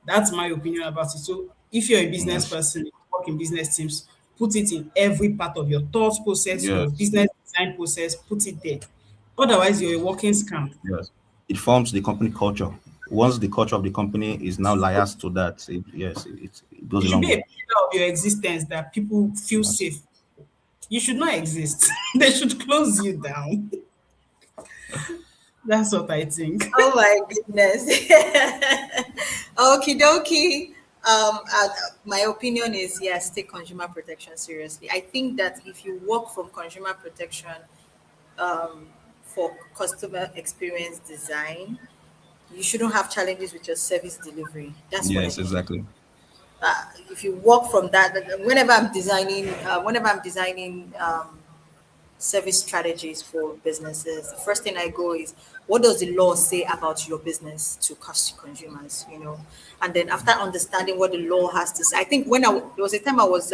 That's my opinion about it. So if you're a business Yes. person, you work in business teams, put it in every part of your thought process, your Yes. business design process, put it there. Otherwise, you're a working scam. Yes. It forms the company culture. Once the culture of the company is now liars to that, yes, it goes It a should long be a way. pillar of your existence that people feel Yes. safe. You should not exist. They should close you down. That's what I think. Oh my goodness. Okie dokie. My opinion is yes, take consumer protection seriously. I think that if you work from consumer protection for customer experience design, you shouldn't have challenges with your service delivery. That's what I Yes, think. exactly. If you work from that, whenever I'm designing service strategies for businesses, the first thing I go is what does the law say about your business to consumers, And then after understanding what the law has to say, I think there was a time I was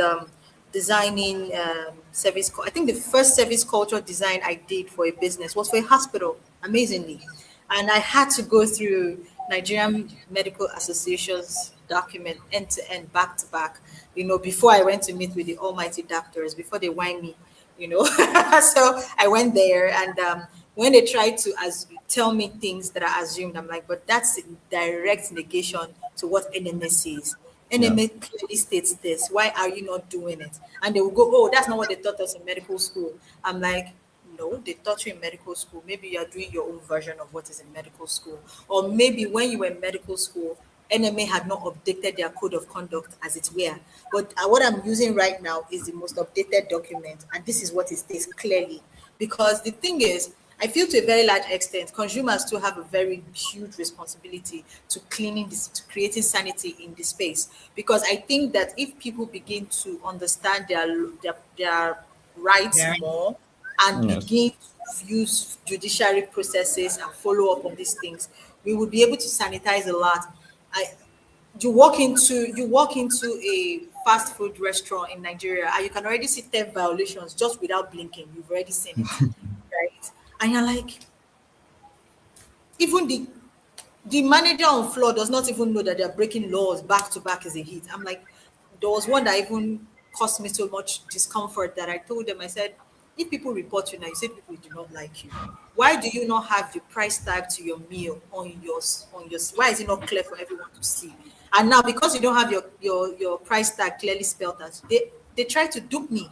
designing I think the first service culture design I did for a business was for a hospital, amazingly. And I had to go through Nigerian Medical Association's document end to end, back to back, before I went to meet with the almighty doctors, before they whine me. So I went there, and when they tried to tell me things that I assumed, I'm like, but that's in direct negation to what NMA says. Yeah. NMA clearly states this. Why are you not doing it? And they will go, oh, that's not what they taught us in medical school. I'm like, no, they taught you in medical school. Maybe you are doing your own version of what is in medical school. Or maybe when you were in medical school, NMA had not updated their code of conduct as it were. But what I'm using right now is the most updated document, and this is what it states clearly. Because the thing is, I feel to a very large extent, consumers still have a very huge responsibility to cleaning this, to creating sanity in the space. Because I think that if people begin to understand their rights Yeah. more and Yes. begin to use judiciary processes and follow up on these things, we would be able to sanitize a lot. I, you walk into a fast food restaurant in Nigeria and you can already see 10 violations just without blinking. You've already seen it, right? And you're like, even the manager on floor does not even know that they're breaking laws back to back is a hit. I'm like, there was one that even caused me so much discomfort that I told them, I said, if people report you now, you say people do not like you. Why do you not have the price tag to your meal on your why is it not clear for everyone to see? And now because you don't have your price tag clearly spelled out, they try to dupe me.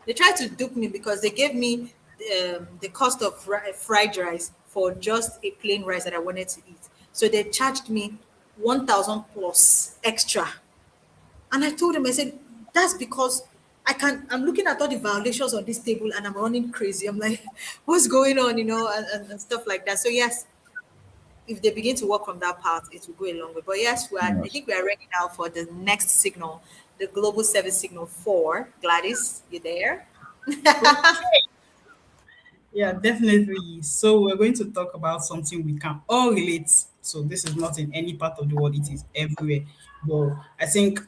They tried to dupe me because they gave me the cost of fried rice for just a plain rice that I wanted to eat. So they charged me 1,000 plus extra. And I told them, I said, that's because I'm looking at all the violations on this table and I'm running crazy. I'm like, what's going on, and stuff like that. So yes, if they begin to work on that part, it will go a long way. But yes, I Yes. think we are ready now for the next signal, the global service signal 4. Gladys, you there? Okay. Yeah, definitely. So we're going to talk about something we can all relate. So this is not in any part of the world; it is everywhere. But I think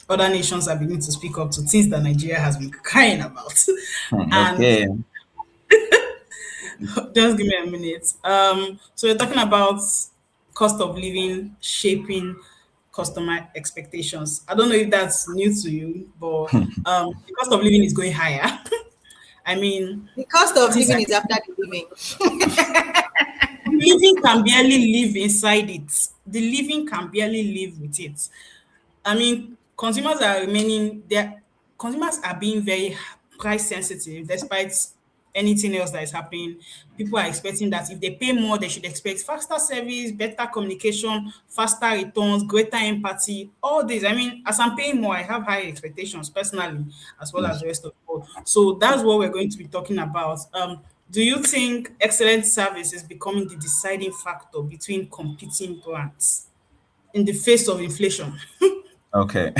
other nations are beginning to speak up to things that Nigeria has been crying about. And Okay. just give me a minute. So we're talking about cost of living shaping customer expectations. I don't know if that's new to you, but the cost of living is going higher. I mean, The cost of since living is after the living. the living can barely live inside it. The living can barely live with it. I mean, consumers are being very price sensitive despite anything else that is happening. People are expecting that if they pay more, they should expect faster service, better communication, faster returns, greater empathy, all this. I mean, as I'm paying more, I have high expectations personally, as well as Yes. the rest of the world. So that's what we're going to be talking about. Do you think excellent service is becoming the deciding factor between competing brands in the face of inflation? Okay.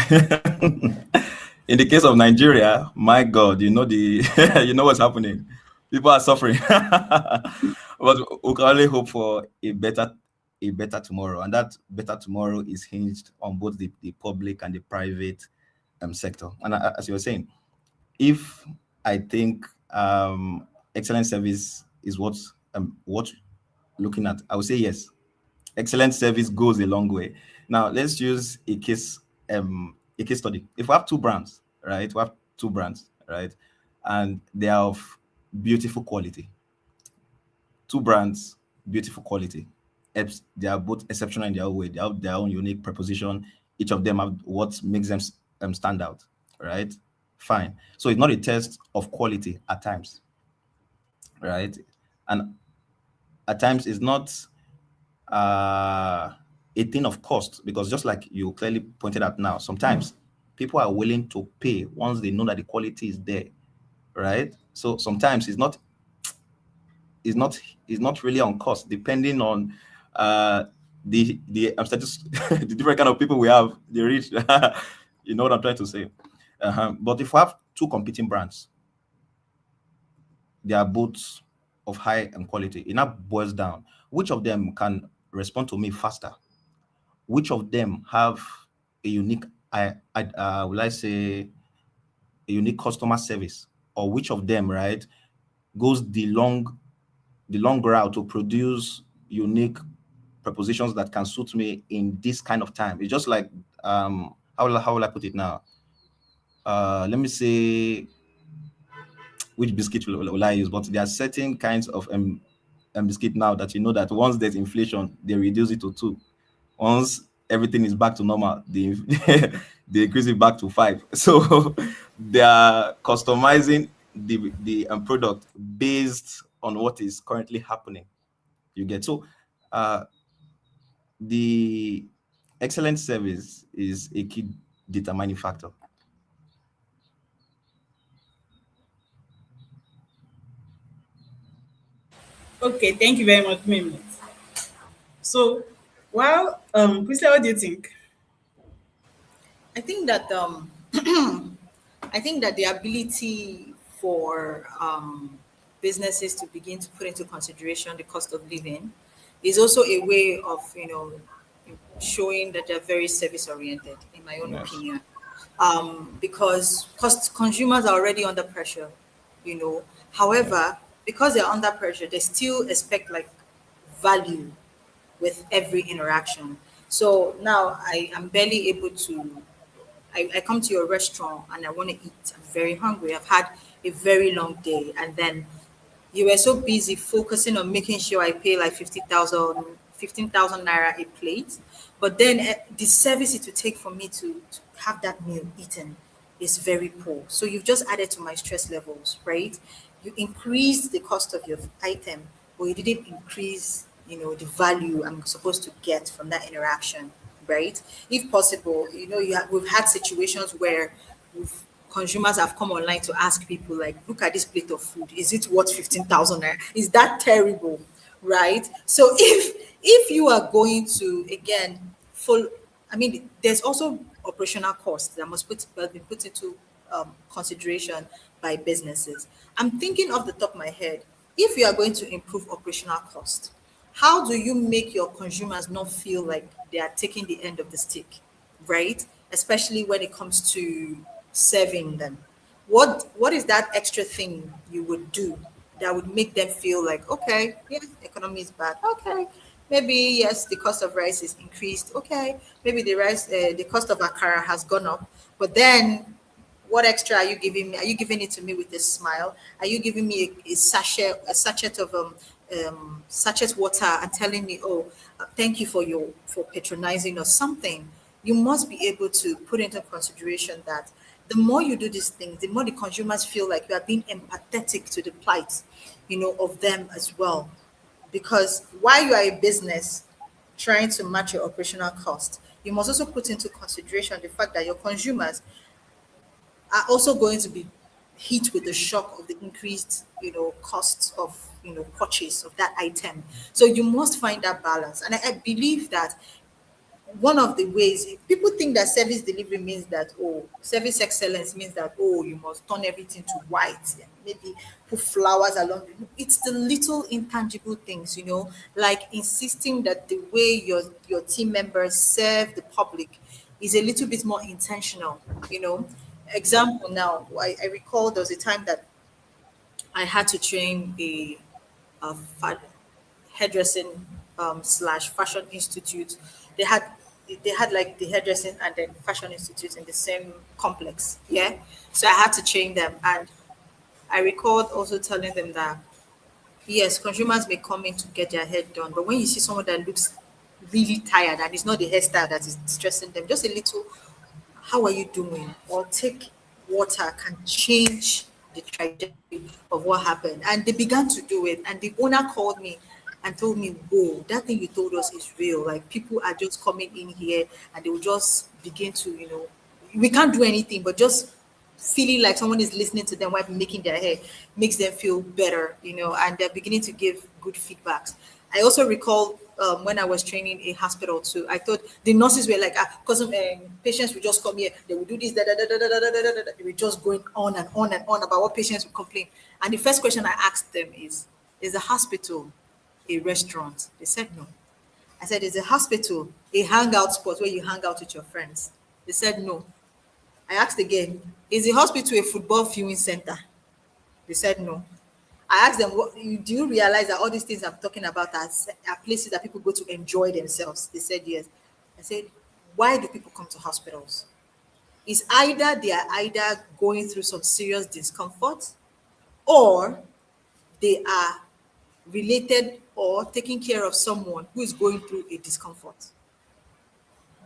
In the case of Nigeria, my God, you know the you know what's happening. People are suffering. But we can only hope for a better tomorrow. And that better tomorrow is hinged on both the public and the private sector. And as you were saying, if I think excellent service is what looking at, I would say yes. Excellent service goes a long way. Now let's use a case study. If we have two brands, right? We have two brands, right? And they are of beautiful quality. Two brands, beautiful quality. They are both exceptional in their own way. They have their own unique proposition. Each of them have what makes them stand out, right? Fine. So it's not a test of quality at times, right? And at times it's not a thing of cost, because just like you clearly pointed out now, sometimes people are willing to pay once they know that the quality is there, right? So sometimes it's not it's not really on cost, depending on uh the status the different kind of people we have, the rich. You know what I'm trying to say. But if we have two competing brands, they are both of high quality. It now boils down which of them can respond to me faster, which of them have a unique will I say a unique customer service, or which of them, right, goes the long route to produce unique propositions that can suit me in this kind of time. It's just like how will I put it now? Let me say, which biscuit will I use? But there are certain kinds of biscuit now that you know that once there's inflation, they reduce it to two. Once everything is back to normal, they they increase it back to five. So they are customizing the product based on what is currently happening. You get. So uh, the excellent service is a key determining factor. Okay, thank you very much, Mimit. So, well, Priscilla, what do you think? I think that I think that the ability for businesses to begin to put into consideration the cost of living is also a way of showing that they're very service oriented, in my own Yes. opinion. Because consumers are already under pressure, you know. Yes. However, because they're under pressure, they still expect like value with every interaction. So now I am barely able to I come to your restaurant and I want to eat. I'm very hungry. I've had a very long day. And then you were so busy focusing on making sure I pay like 50,000, 15,000 naira a plate. But then the service it would take for me to have that meal eaten is very poor. So you've just added to my stress levels, right? You increased the cost of your item, but you didn't increase, the value I'm supposed to get from that interaction, right? If possible, we've had situations where consumers have come online to ask people like, look at this plate of food, is it worth 15,000 naira? Is that terrible, right? So if you are going to again full, I mean, there's also operational costs that must be put into consideration by businesses. I'm thinking off the top of my head, if you are going to improve operational cost, how do you make your consumers not feel like they are taking the end of the stick, right? Especially when it comes to serving them. What is that extra thing you would do that would make them feel like, okay, yes, economy is bad. Okay, maybe yes, the cost of rice is increased. Okay, maybe the cost of akara has gone up, but then what extra are you giving me? Are you giving it to me with a smile? Are you giving me a sachet of sachet water and telling me, oh, thank you for patronizing or something? You must be able to put into consideration that the more you do these things, the more the consumers feel like you are being empathetic to the plight, of them as well. Because while you are a business trying to match your operational cost, you must also put into consideration the fact that your consumers are also going to be hit with the shock of the increased, costs of, purchase of that item. So you must find that balance. And I believe that one of the ways people think that service delivery means that, oh, service excellence means that, oh, you must turn everything to white and maybe put flowers along it's the little intangible things, like insisting that the way your team members serve the public is a little bit more intentional. Example, now I recall there was a time that I had to train a hairdressing slash fashion institute. They had they had like the hairdressing and then fashion institute in the same complex. Yeah. So I had to train them. And I recalled also telling them that yes, consumers may come in to get their hair done, but when you see someone that looks really tired and it's not the hairstyle that is stressing them, just a little, how are you doing? Or take water can change the trajectory of what happened. And they began to do it. And the owner called me and told me, whoa, that thing you told us is real. Like people are just coming in here and they will just begin to, we can't do anything, but just feeling like someone is listening to them while making their hair makes them feel better, and they're beginning to give good feedbacks. I also recall when I was training a hospital too, I thought the nurses were like, because patients will just come here, they will do this, da, da, da, da, da, da, da, da, da, da. They were just going on and on and on about what patients will complain. And the first question I asked them is the hospital a restaurant? They said no. I said, is a hospital a hangout spot where you hang out with your friends? They said no. I asked again, is the hospital a football viewing center? They said no. I asked them, do you realize that all these things I'm talking about are places that people go to enjoy themselves? They said yes. I said, why do people come to hospitals? Is either they are either going through some serious discomfort or they are related or taking care of someone who is going through a discomfort.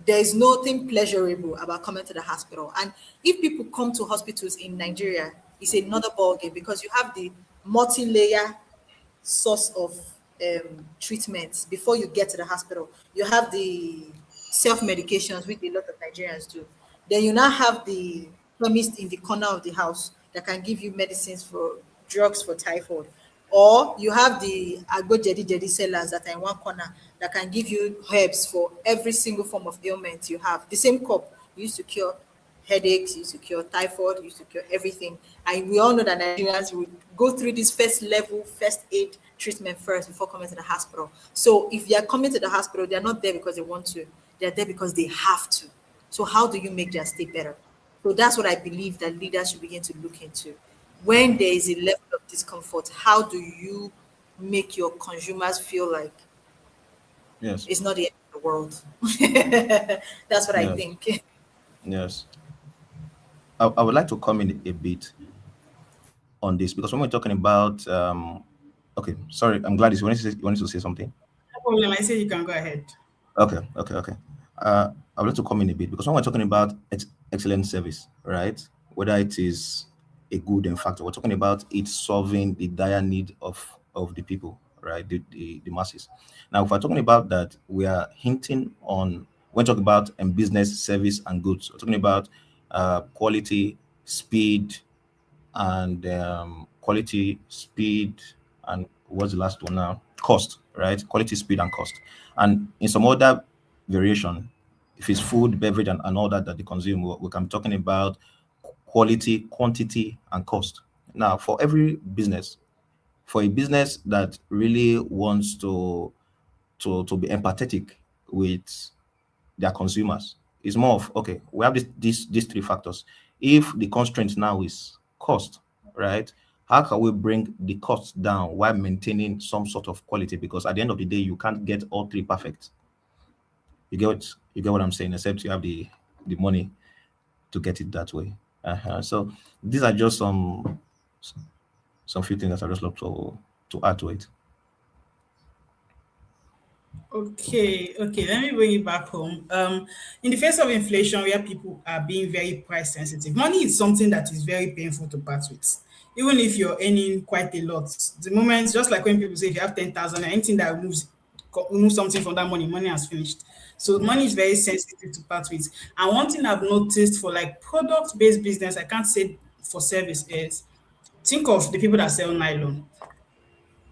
There is nothing pleasurable about coming to the hospital. And if people come to hospitals in Nigeria, it's another ballgame because you have the multi-layer source of treatments before you get to the hospital. You have the self-medications, which a lot of Nigerians do. Then you now have the chemist in the corner of the house that can give you medicines for drugs for typhoid. Or you have the agbo jedi sellers that are in one corner that can give you herbs for every single form of ailment you have. The same cup used to cure headaches, used to cure typhoid, used to cure everything. And we all know that Nigerians would go through this first level, first aid treatment first before coming to the hospital. So if they are coming to the hospital, they are not there because they want to. They are there because they have to. So how do you make their stay better? So that's what I believe that leaders should begin to look into. When there is a level of discomfort, how do you make your consumers feel like Yes. it's not the end of the world? That's what I Yes. think. Yes. I would like to comment a bit on this because when we're talking about okay, sorry, I'm glad you wanted to say something. No problem. I say you can go ahead. Okay. I would like to comment a bit because when we're talking about excellent service, right? Whether it is a good in fact, we're talking about it solving the dire need of the people, right? The masses. Now, if we're talking about that, we are hinting on when talking about business, service, and goods. We're talking about quality, speed, and quality, speed, and what's the last one now? Cost, right? Quality, speed, and cost. And in some other variation, if it's food, beverage, and all that they consume, we can be talking about quality, quantity, and cost. Now, for every business, for a business that really wants to be empathetic with their consumers. It's more of okay, we have these three factors. If the constraint now is cost, right? How can we bring the cost down while maintaining some sort of quality? Because at the end of the day, you can't get all three perfect. You get what I'm saying, except you have the money to get it that way. So these are just some few things that I just love to add to it. Okay. Let me bring it back home. In the face of inflation, where people are being very price sensitive, money is something that is very painful to part with. Even if you're earning quite a lot, the moment, just like when people say if you have 10,000, anything that remove something from that money, money has finished. So money is very sensitive to part with. And one thing I've noticed for like product-based business, I can't say for service is, think of the people that sell nylon.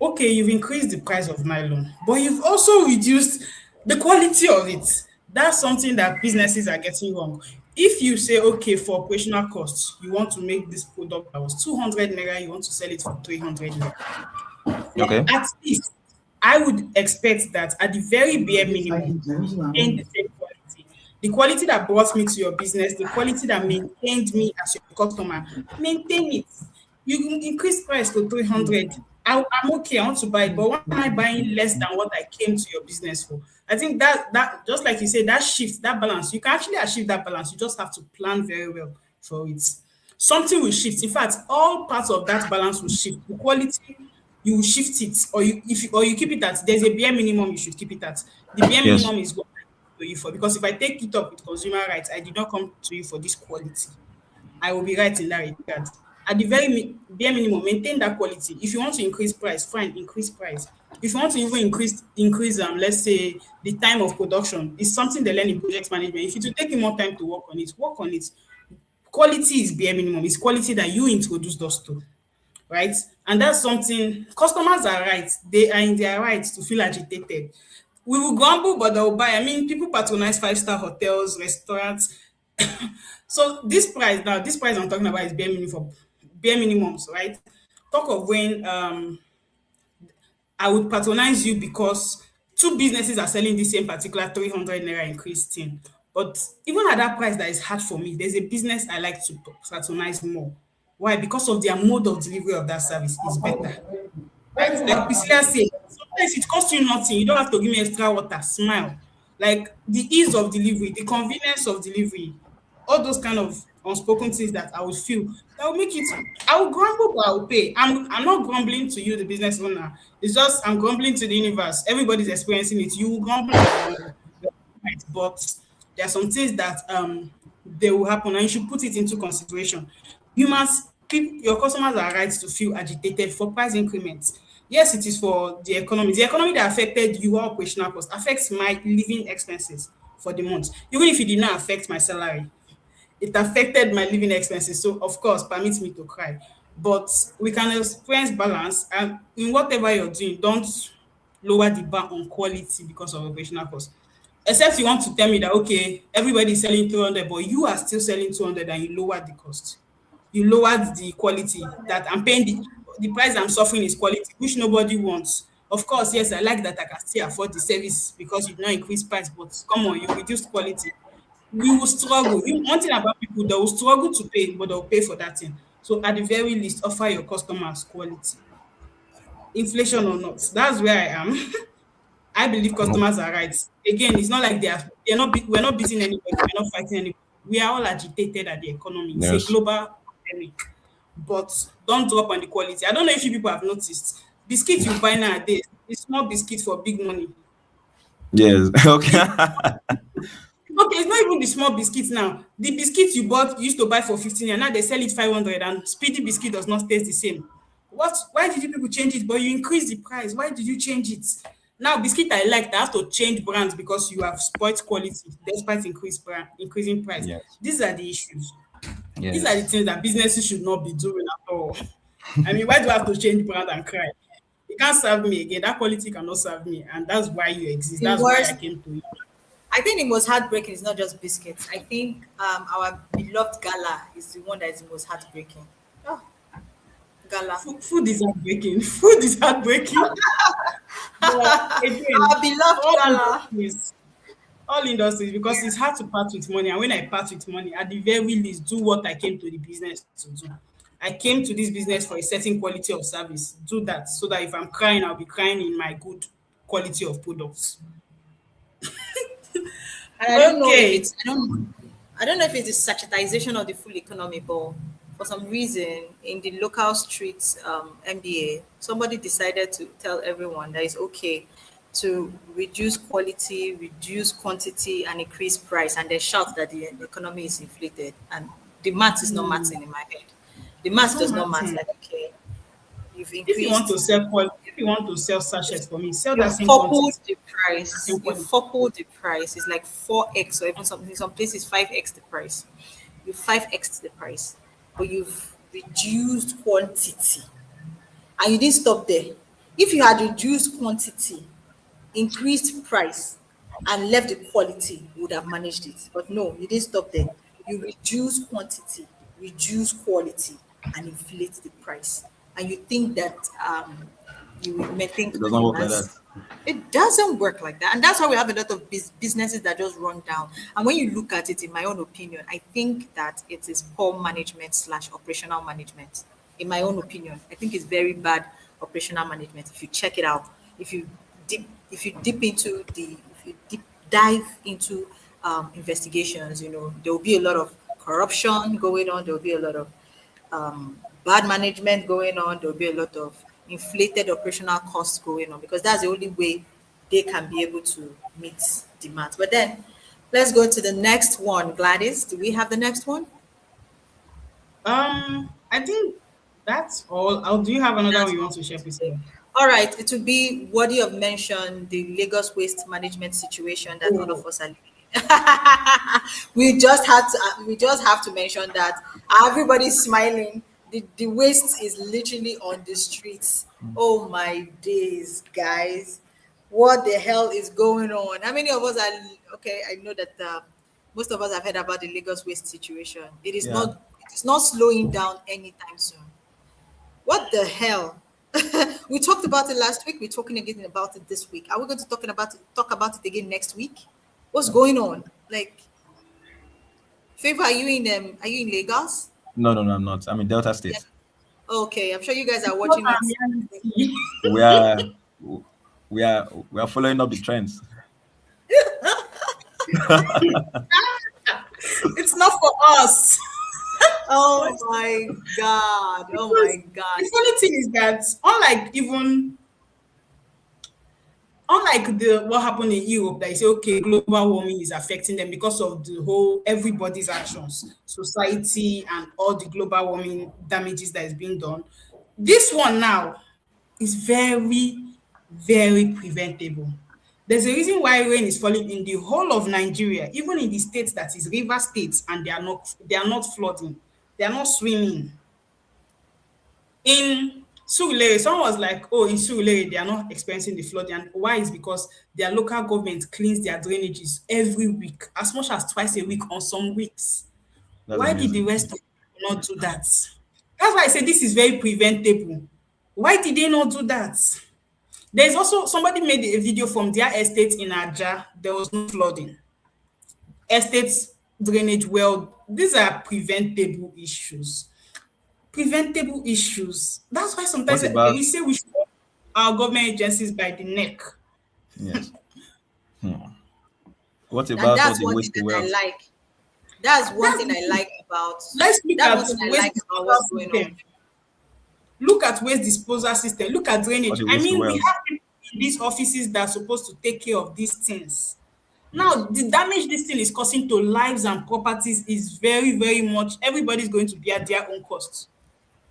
Okay, you've increased the price of nylon, but you've also reduced the quality of it. That's something that businesses are getting wrong. If you say, okay, for operational costs, you want to make this product that was 200 naira, you want to sell it for 300 naira. Okay. At least I would expect that at the very bare minimum, you maintain the same quality. The quality that brought me to your business, the quality that maintained me as your customer, maintain it. You can increase price to 300. I'm okay, I want to buy it, but why am I buying less than what I came to your business for? I think that just like you said, that shift, that balance, you can actually achieve that balance. You just have to plan very well for it. Something will shift. In fact, all parts of that balance will shift. The quality, you will shift it, or you keep it at, there's a bare minimum you should keep it at. The bare Yes. minimum is what I come to you for. Because if I take it up with consumer rights, I did not come to you for this quality. I will be right in that regard. At the very bare minimum, maintain that quality. If you want to increase price, fine, increase price. If you want to even increase let's say the time of production, it's something they learn in project management. If it will take you more time to work on it, work on it. Quality is bare minimum. It's quality that you introduce us to, right? And that's something customers are right. They are in their right to feel agitated. We will grumble, but they'll buy. I mean, people patronize five-star hotels, restaurants. So this price I'm talking about is bare minimum for bare minimums, right? Talk of when I would patronize you because two businesses are selling the same particular 300 naira increase thing. But even at that price that is hard for me, there's a business I like to patronize more. Why? Because of their mode of delivery of that service is better. Right? Like Priscilla said, sometimes it costs you nothing. You don't have to give me extra water. Smile. Like the ease of delivery, the convenience of delivery, all those kind of unspoken things that I would feel that will make it. I will grumble, but I will pay. I'm not grumbling to you, the business owner. It's just I'm grumbling to the universe. Everybody's experiencing it. You will grumble, I will grumble. Right? But there are some things that they will happen, and you should put it into consideration. Humans, people, your customers are right to feel agitated for price increments. Yes, it is for the economy. The economy that affected your operational cost affects my living expenses for the month. Even if it did not affect my salary, it affected my living expenses. So, of course, permit me to cry. But we can experience balance, and in whatever you're doing, don't lower the bar on quality because of operational cost. Except you want to tell me that, okay, everybody is selling 200, but you are still selling 200 and you lowered the cost. You lowered the quality that I'm paying. The price I'm suffering is quality, which nobody wants. Of course, yes, I like that I can still afford the service because you've not increased price, but come on, you reduced quality. We will struggle. One thing about people, they will struggle to pay, but they'll pay for that thing. So at the very least, offer your customers quality, inflation or not. That's where I am. I believe customers are right. Again, it's not like we're not beating anybody, we're not fighting anybody. We are all agitated at the economy. It's a Yes. global pandemic. But don't drop on the quality. I don't know if you people have noticed. Biscuits you buy nowadays, it's small biscuit for big money. Yes. Okay. Okay, it's not even the small biscuits now. The biscuits you bought, you used to buy for 15 and now they sell it 500 and Speedy biscuit does not taste the same. Why did you people change it? But you increase the price. Why did you change it? Now, biscuit I like, I have to change brands because you have spoiled quality despite increasing price. Yes. These are the issues. These are the Yes. things that businesses should not be doing at all. I mean, why do I have to change brand and cry? You can't serve me again. That quality cannot serve me. And that's why you exist. The That's why I worst, came to you. I think the most heartbreaking is not just biscuits. I think our beloved gala is the one that is the most heartbreaking. Oh, gala. Food is heartbreaking. Food is heartbreaking. But again, Our beloved all gala. industries, all industries, because it's hard to part with money. And when I part with money, at the very least, do what I came to the business to do. I came to this business for a certain quality of service. Do that so that if I'm crying, I'll be crying in my good quality of products. And I don't know if Okay. it's I don't know if it's the sachetization of the full economy, but for some reason in the local streets MBA, somebody decided to tell everyone that it's okay to reduce quality, reduce quantity, and increase price, and they shout that the economy is inflated, and the math is not mathing in my head. The It's math not does not math. Martin. Like, okay, you've If you want increased, to sell if you want to sell sachets for me, sell that you've same doubled quantity, the that price. same You've quality. doubled the price. It's like 4x or even some in some places 5x the price. You 5x the price, but you've reduced quantity. And you didn't stop there. If you had reduced quantity, increased price, and left the quality, you would have managed it. But no, you didn't stop there. You reduce quantity, reduce quality, and inflate the price. And you think that you will maintain It does not work like customers. that. It doesn't work like that. And that's why we have a lot of businesses that just run down. And when you look at it, in my own opinion, I think that it is poor management slash operational management. In my own opinion, I think it's very bad operational management. If you check it out, if you if you dip into if you deep dive into investigations, there will be a lot of corruption going on. There will be a lot of bad management going on. There will be a lot of inflated operational costs going on because that's the only way they can be able to meet demands. But then let's go to the next one. Gladys, do we have the next one? I think that's all. Do you have another one That's you want all. to share, Priscilla? All right, it would be worthy of mention the Lagos waste management situation that all Oh, of us are living in. We just have to mention that everybody's smiling. The waste is literally on the streets. Oh my days, guys. What the hell is going on? How many of us are okay? I know that most of us have heard about the Lagos waste situation. Yeah. It is not slowing down anytime soon. What the hell? We talked about it last week. We're talking again about it this week. Are we going to talk about it again next week? What's going on? Like, Favor, are you in Lagos? No, no, no, I'm not. I'm in Delta Yeah. State. Okay, I'm sure you guys are it's not watching it. an reality. We are we are following up the trends. It's not for us. Oh But my god. Oh because my god. the funny thing is that unlike the what happened in Europe, that you say okay, global warming is affecting them because of the whole everybody's actions, society, and all the global warming damages that is being done. This one now is very, very preventable. There's a reason why rain is falling in the whole of Nigeria, even in the states that is river states, and they are not flooding, they are not swimming. In Surulere, someone was like, oh, in Surulere, they are not experiencing the flooding. And why is because their local government cleans their drainages every week, as much as twice a week on some weeks. That's Why did the amazing. rest of them not do that? That's why I say this is very preventable. Why did they not do that? There's also somebody made a video from their estate in Aja. There was no flooding. Estates drainage well. These are preventable issues. Preventable issues. That's why sometimes What about we say we should hold our government agencies by the neck. yes? What And about all that's the one thing waste to that I wealth? like. That's one That's thing the I thing. like about Let's look that's at one thing I waste like about disposal what's going on. system. Look at waste disposal system. Look at All drainage. the I waste to mean, we wealth. have people in these offices that are supposed to take care of these things. Now, Yes. the damage this thing is causing to lives and properties is very, very much. Everybody's going to be at their own cost.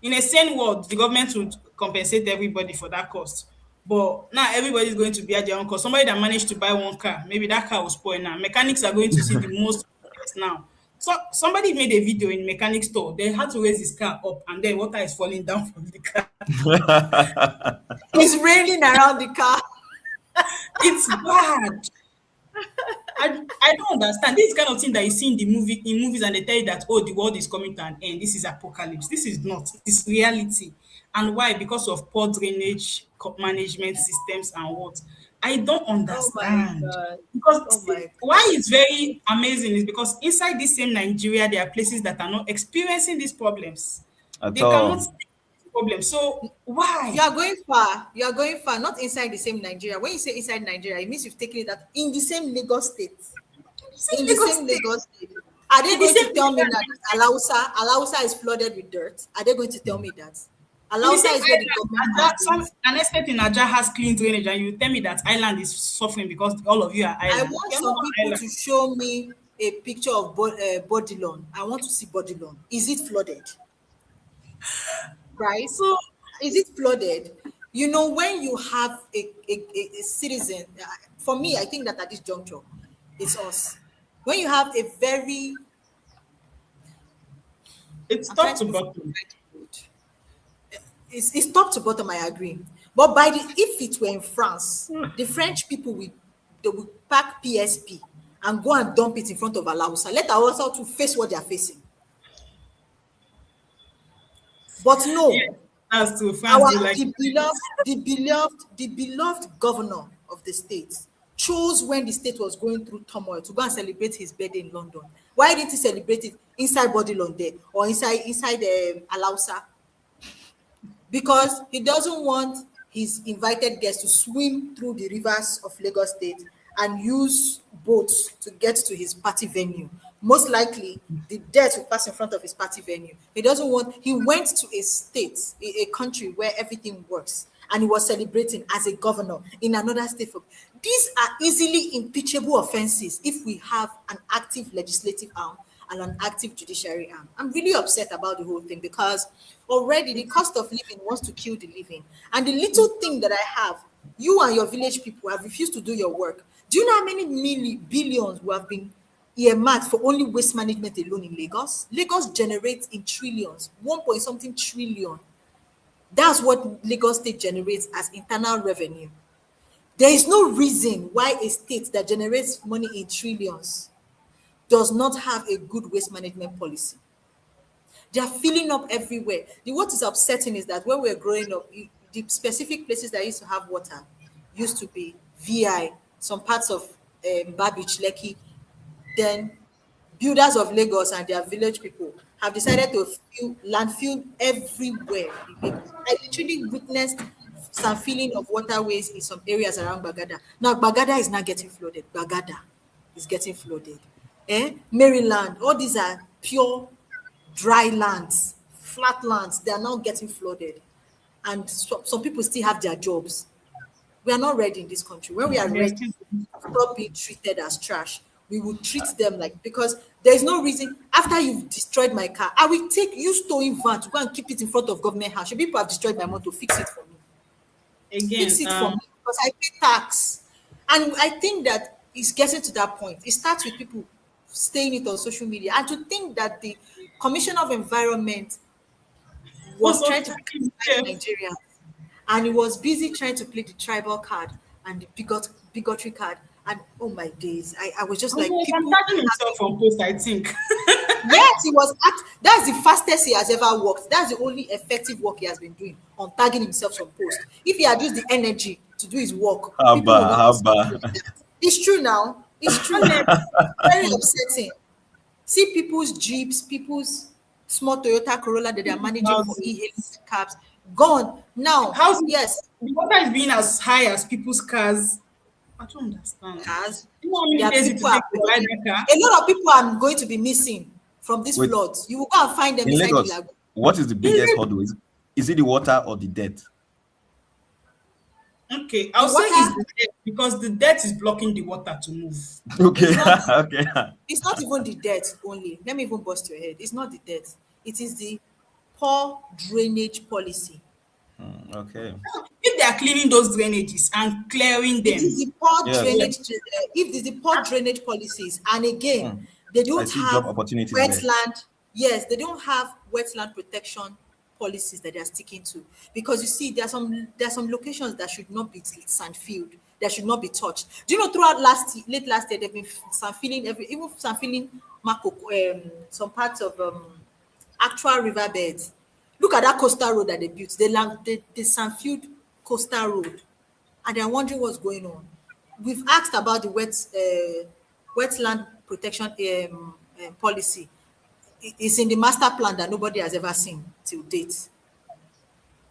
In a sane world, the government would compensate everybody for that cost. But now everybody's going to be at their own cost. Somebody that managed to buy one car, maybe that car will spoil now. Mechanics are going to see the most progress now. So somebody made a video in mechanic store. They had to raise his car up, and then water is falling down from the car. It's raining around the car. It's bad. I don't understand. This kind of thing that you see in movies, and they tell you that oh, the world is coming to an end. This is apocalypse. This is not. It's reality. And why? Because of poor drainage management systems and what? I don't Oh my understand. god. Oh Because my why it's very amazing is because inside this same Nigeria, there are places that are not experiencing these problems. At They cannot all. see these problems. So You why? are going far. You are going far, not inside the same Nigeria. When you say inside Nigeria, it means you've taken it that in the same Lagos state. Same In the Lagos same State. Lagos state. Are they In the going to same tell me now that Alausa is flooded with dirt? Are they going to tell me that? In the Alausa same is where the island, government has Aja, been. an estate in Aja has clean drainage, and you tell me that island is suffering because all of you are I island. want You're not some on people island. to show me a picture of Bodilon. I want to see Bodilon. Is it flooded? Right? So Is it flooded? When you have a citizen, for me, I think that at this juncture, it's us. When you have a very, it's I'm top trying to to look for the bottom. right word. it's top to bottom, I agree. But if it were in France, the French people they will pack PSP and go and dump it in front of Alausa. Let Alausa to face what they are facing. But Yeah, no, that's true. France our do like the beloved governor of the state chose when the state was going through turmoil to go and celebrate his birthday in London. Why didn't he celebrate it inside Body London or inside Alausa? Because he doesn't want his invited guests to swim through the rivers of Lagos State and use boats to get to his party venue. Most likely, the death will pass in front of his party venue. He doesn't want, he went to a state, a country where everything works, and he was celebrating as a governor in another state. These are easily impeachable offenses if we have an active legislative arm and an active judiciary arm. I'm really upset about the whole thing because already the cost of living wants to kill the living. And the little thing that I have, you and your village people have refused to do your work. Do you know how many billions will have been earmarked for only waste management alone in Lagos? Lagos generates in trillions, 1 point something trillion. That's what Lagos State generates as internal revenue. There is no reason why a state that generates money in trillions does not have a good waste management policy. They are filling up everywhere. What is upsetting is that when we were growing up, the specific places that used to have water used to be VI, some parts of Babich, Lekki. Then builders of Lagos and their village people have decided to landfill everywhere in Lagos. I literally witnessed some filling of waterways in some areas around Bagada. Now Bagada is not getting flooded. Bagada is getting flooded. Maryland, all these are pure dry lands, flat lands. They are now getting flooded. And some people still have their jobs. We are not ready in this country. When we are they're ready still to stop being treated as trash, we will treat them like, because there is no reason after you've destroyed my car, I will take you stolen van to go and keep it in front of government house. Should people have destroyed my motor, fix it for me. Fix again. it for me because I pay tax. And I think that it's getting to that point. It starts with people saying it on social media. And to think that the Commissioner of Environment was Also, trying to criticize Nigeria and he was busy trying to play the tribal card and the bigotry card. And oh my days, I was just like, also, people. tagging himself on post, I think. Yes, he was that's the fastest he has ever worked. That's the only effective work he has been doing on tagging himself on post. If he had used the energy to do his work, people Haba, would not haba. be that. It's true now. It's true. Very upsetting. See people's Jeeps, people's small Toyota Corolla that they are managing for e-hailing cabs gone. Now, How's yes, the water is being as high as people's cars? I don't understand. cars. You know how many There are days it people will are take to ride that car? a lot of people are going to be missing from this Wait, flood. You will go and find them in beside the Lagos, lagoon. what is the biggest hurdle? Is it the water or the debt? Okay, The I'll say it's water the debt because the debt is blocking the water to move. Okay, is not okay. it's not even the debt only. Let me even bust your head. It's not the debt. It is the poor drainage policy. Okay. If they are cleaning those drainages and clearing It is them, the poor Yes. drainage. If it's the poor drainage policies, and again, they I don't see have job opportunities there. wetland. Yes, they don't have wetland protection policies that they are sticking to, because you see, there are some locations that should not be sandfilled, that should not be touched. Do you know throughout late last year they've been sandfilling even sandfilling some parts of actual riverbeds. Look at that coastal road that they built. They sandfilled coastal road, and they're wondering what's going on. We've asked about the wetland protection policy. It's in the master plan that nobody has ever seen till date,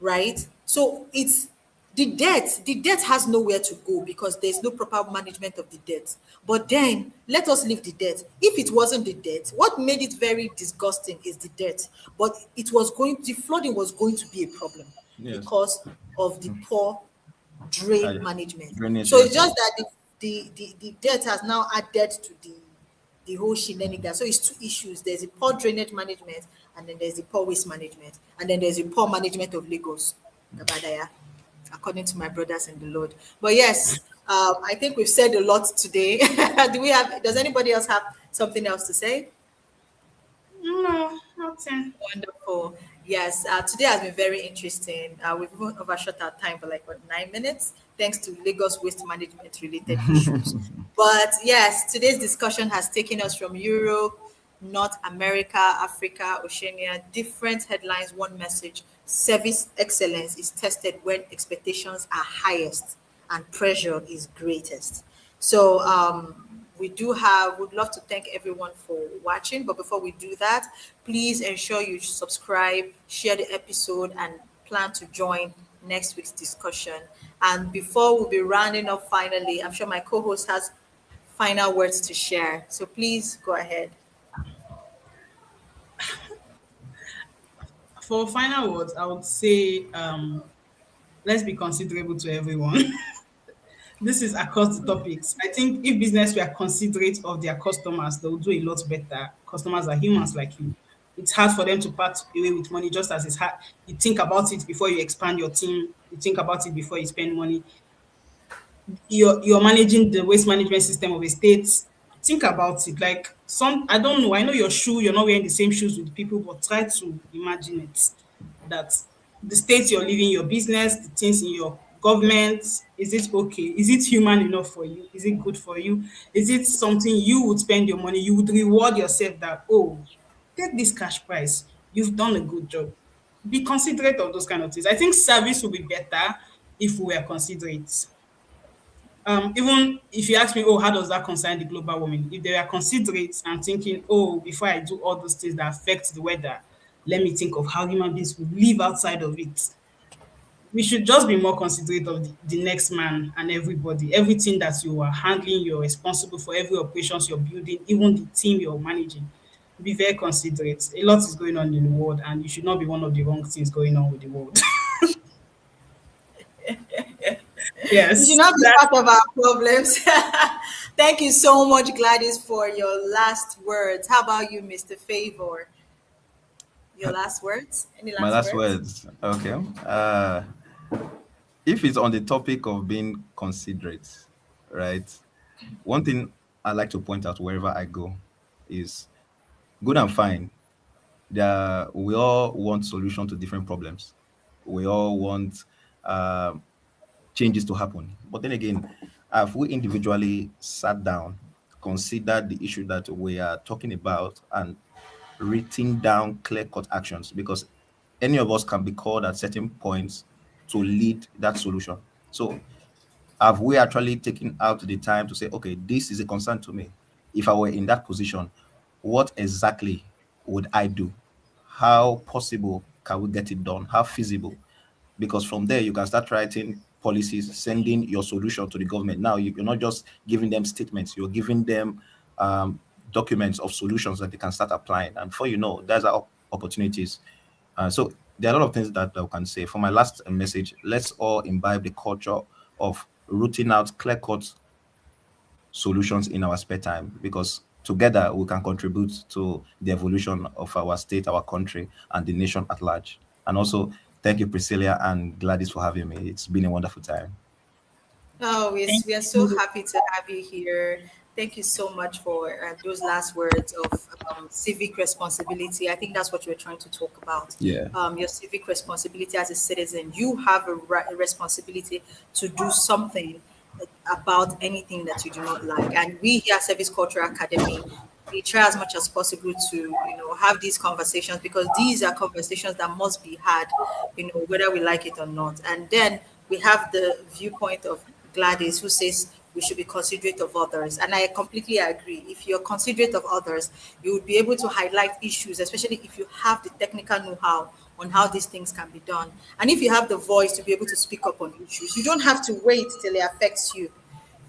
right? So it's the debt. The debt has nowhere to go because there's no proper management of the debt. But then let us leave the debt. If it wasn't the debt, what made it very disgusting is the debt. But the flooding was going to be a problem Yes. because of the poor drain Uh, management. Drainage, So it's yes. just that the debt has now added to the whole shenanigans. So it's two issues. There's a poor drainage management, and then there's the poor waste management, and then there's a poor management of Lagos, Gabadaya, according to my brothers in the Lord. But yes, I think we've said a lot today. Does anybody else have something else to say? no, nothing. Wonderful. Yes, today has been very interesting. We've even overshot our time by like what 9 minutes, thanks to Lagos waste management related issues. But yes, today's discussion has taken us from Europe, North America, Africa, Oceania, different headlines, one message. Service excellence is tested when expectations are highest and pressure is greatest. So we do have would love to thank everyone for watching, but before we do that, please ensure you subscribe, share the episode, and plan to join next week's discussion. And before we'll be rounding up finally, I'm sure my co-host has final words to share, so please go ahead. For final words, I would say let's be considerable to everyone. This is across the topics. I think if business were considerate of their customers, they will do a lot better. Customers are humans like you. It's hard for them to part away with money, just as it's hard. You think about it before you expand your team. You think about it before you spend money. You're managing the waste management system of a state. Think about it. Like some, I don't know. I know your shoe. You're not wearing the same shoes with people, but try to imagine it. That the state you're living, your business, the things in your government, is it okay? Is it human enough for you? Is it good for you? Is it something you would spend your money? You would reward yourself that, oh, take this cash price. You've done a good job. Be considerate of those kind of things. I think service will be better if we were considerate. Even if you ask me, oh, how does that concern the global warming? If they are considerate and thinking, oh, before I do all those things that affect the weather, let me think of how human beings will live outside of it. We should just be more considerate of the next man and everybody. Everything that you are handling, you're responsible for every operations you're building, even the team you're managing. Be very considerate. A lot is going on in the world, and you should not be one of the wrong things going on with the world. You should Yes, not be that part of our problems. Thank you so much, Gladys, for your last words. How about you, Mr. Favor? Your last words? Any My last last words? words. Okay. If it's on the topic of being considerate, right? One thing I like to point out wherever I go is good and fine. We all want solution to different problems. We all want um changes to happen. But then again, have we individually sat down, considered the issue that we are talking about, and written down clear-cut actions? Because any of us can be called at certain points to lead that solution. So have we actually taken out the time to say, okay, this is a concern to me? If I were in that position, what exactly would I do? How possible can we get it done? How feasible? Because from there you can start writing policies, sending your solution to the government. Now you're not just giving them statements, you're giving them documents of solutions that they can start applying. And before you know, there's opportunities. So there are a lot of things that I can say. For my last message, let's all imbibe the culture of rooting out clear-cut solutions in our spare time, because together we can contribute to the evolution of our state, our country, and the nation at large. And also, thank you, Priscilla and Gladys, for having me. It's been a wonderful time. Oh, thank we are so you. happy to have you here. Thank you so much for those last words of civic responsibility. I think that's what you were trying to talk about. Yeah. Your civic responsibility as a citizen. You have a responsibility to do something about anything that you do not like. And we here at Service Cultural Academy, we try as much as possible to, have these conversations, because these are conversations that must be had, whether we like it or not. And then we have the viewpoint of Gladys, who says we should be considerate of others. And I completely agree. If you're considerate of others, you would be able to highlight issues, especially if you have the technical know-how on how these things can be done. And if you have the voice to be able to speak up on issues, you don't have to wait till it affects you.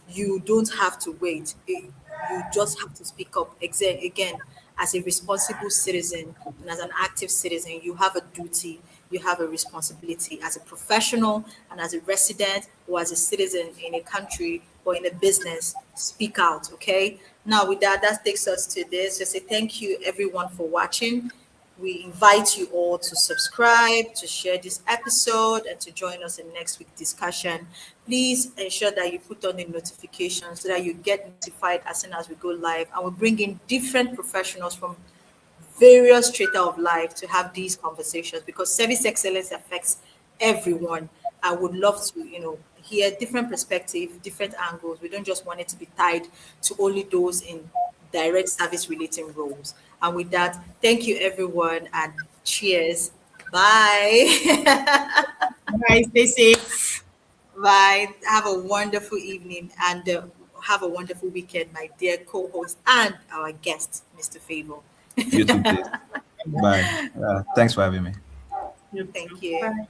You don't have to wait. You just have to speak up. Again, as a responsible citizen and as an active citizen, you have a duty, you have a responsibility as a professional and as a resident or as a citizen in a country or in a business. Speak out, okay? Now, with that, that takes us to this. Just say thank you, everyone, for watching. We invite you all to subscribe, to share this episode, and to join us in next week's discussion. Please ensure that you put on the notifications so that you get notified as soon as we go live. And we bring in different professionals from various strata of life to have these conversations, because service excellence affects everyone. I would love to, hear different perspective, different angles. We don't just want it to be tied to only those in direct service relating roles. And with that, thank you everyone and cheers. Bye. Bye. Stay safe. Bye. Have a wonderful evening and have a wonderful weekend, my dear co-host and our guest, Mr. Favor. You too, please. Bye. Thanks for having me. You too. Thank you. Bye.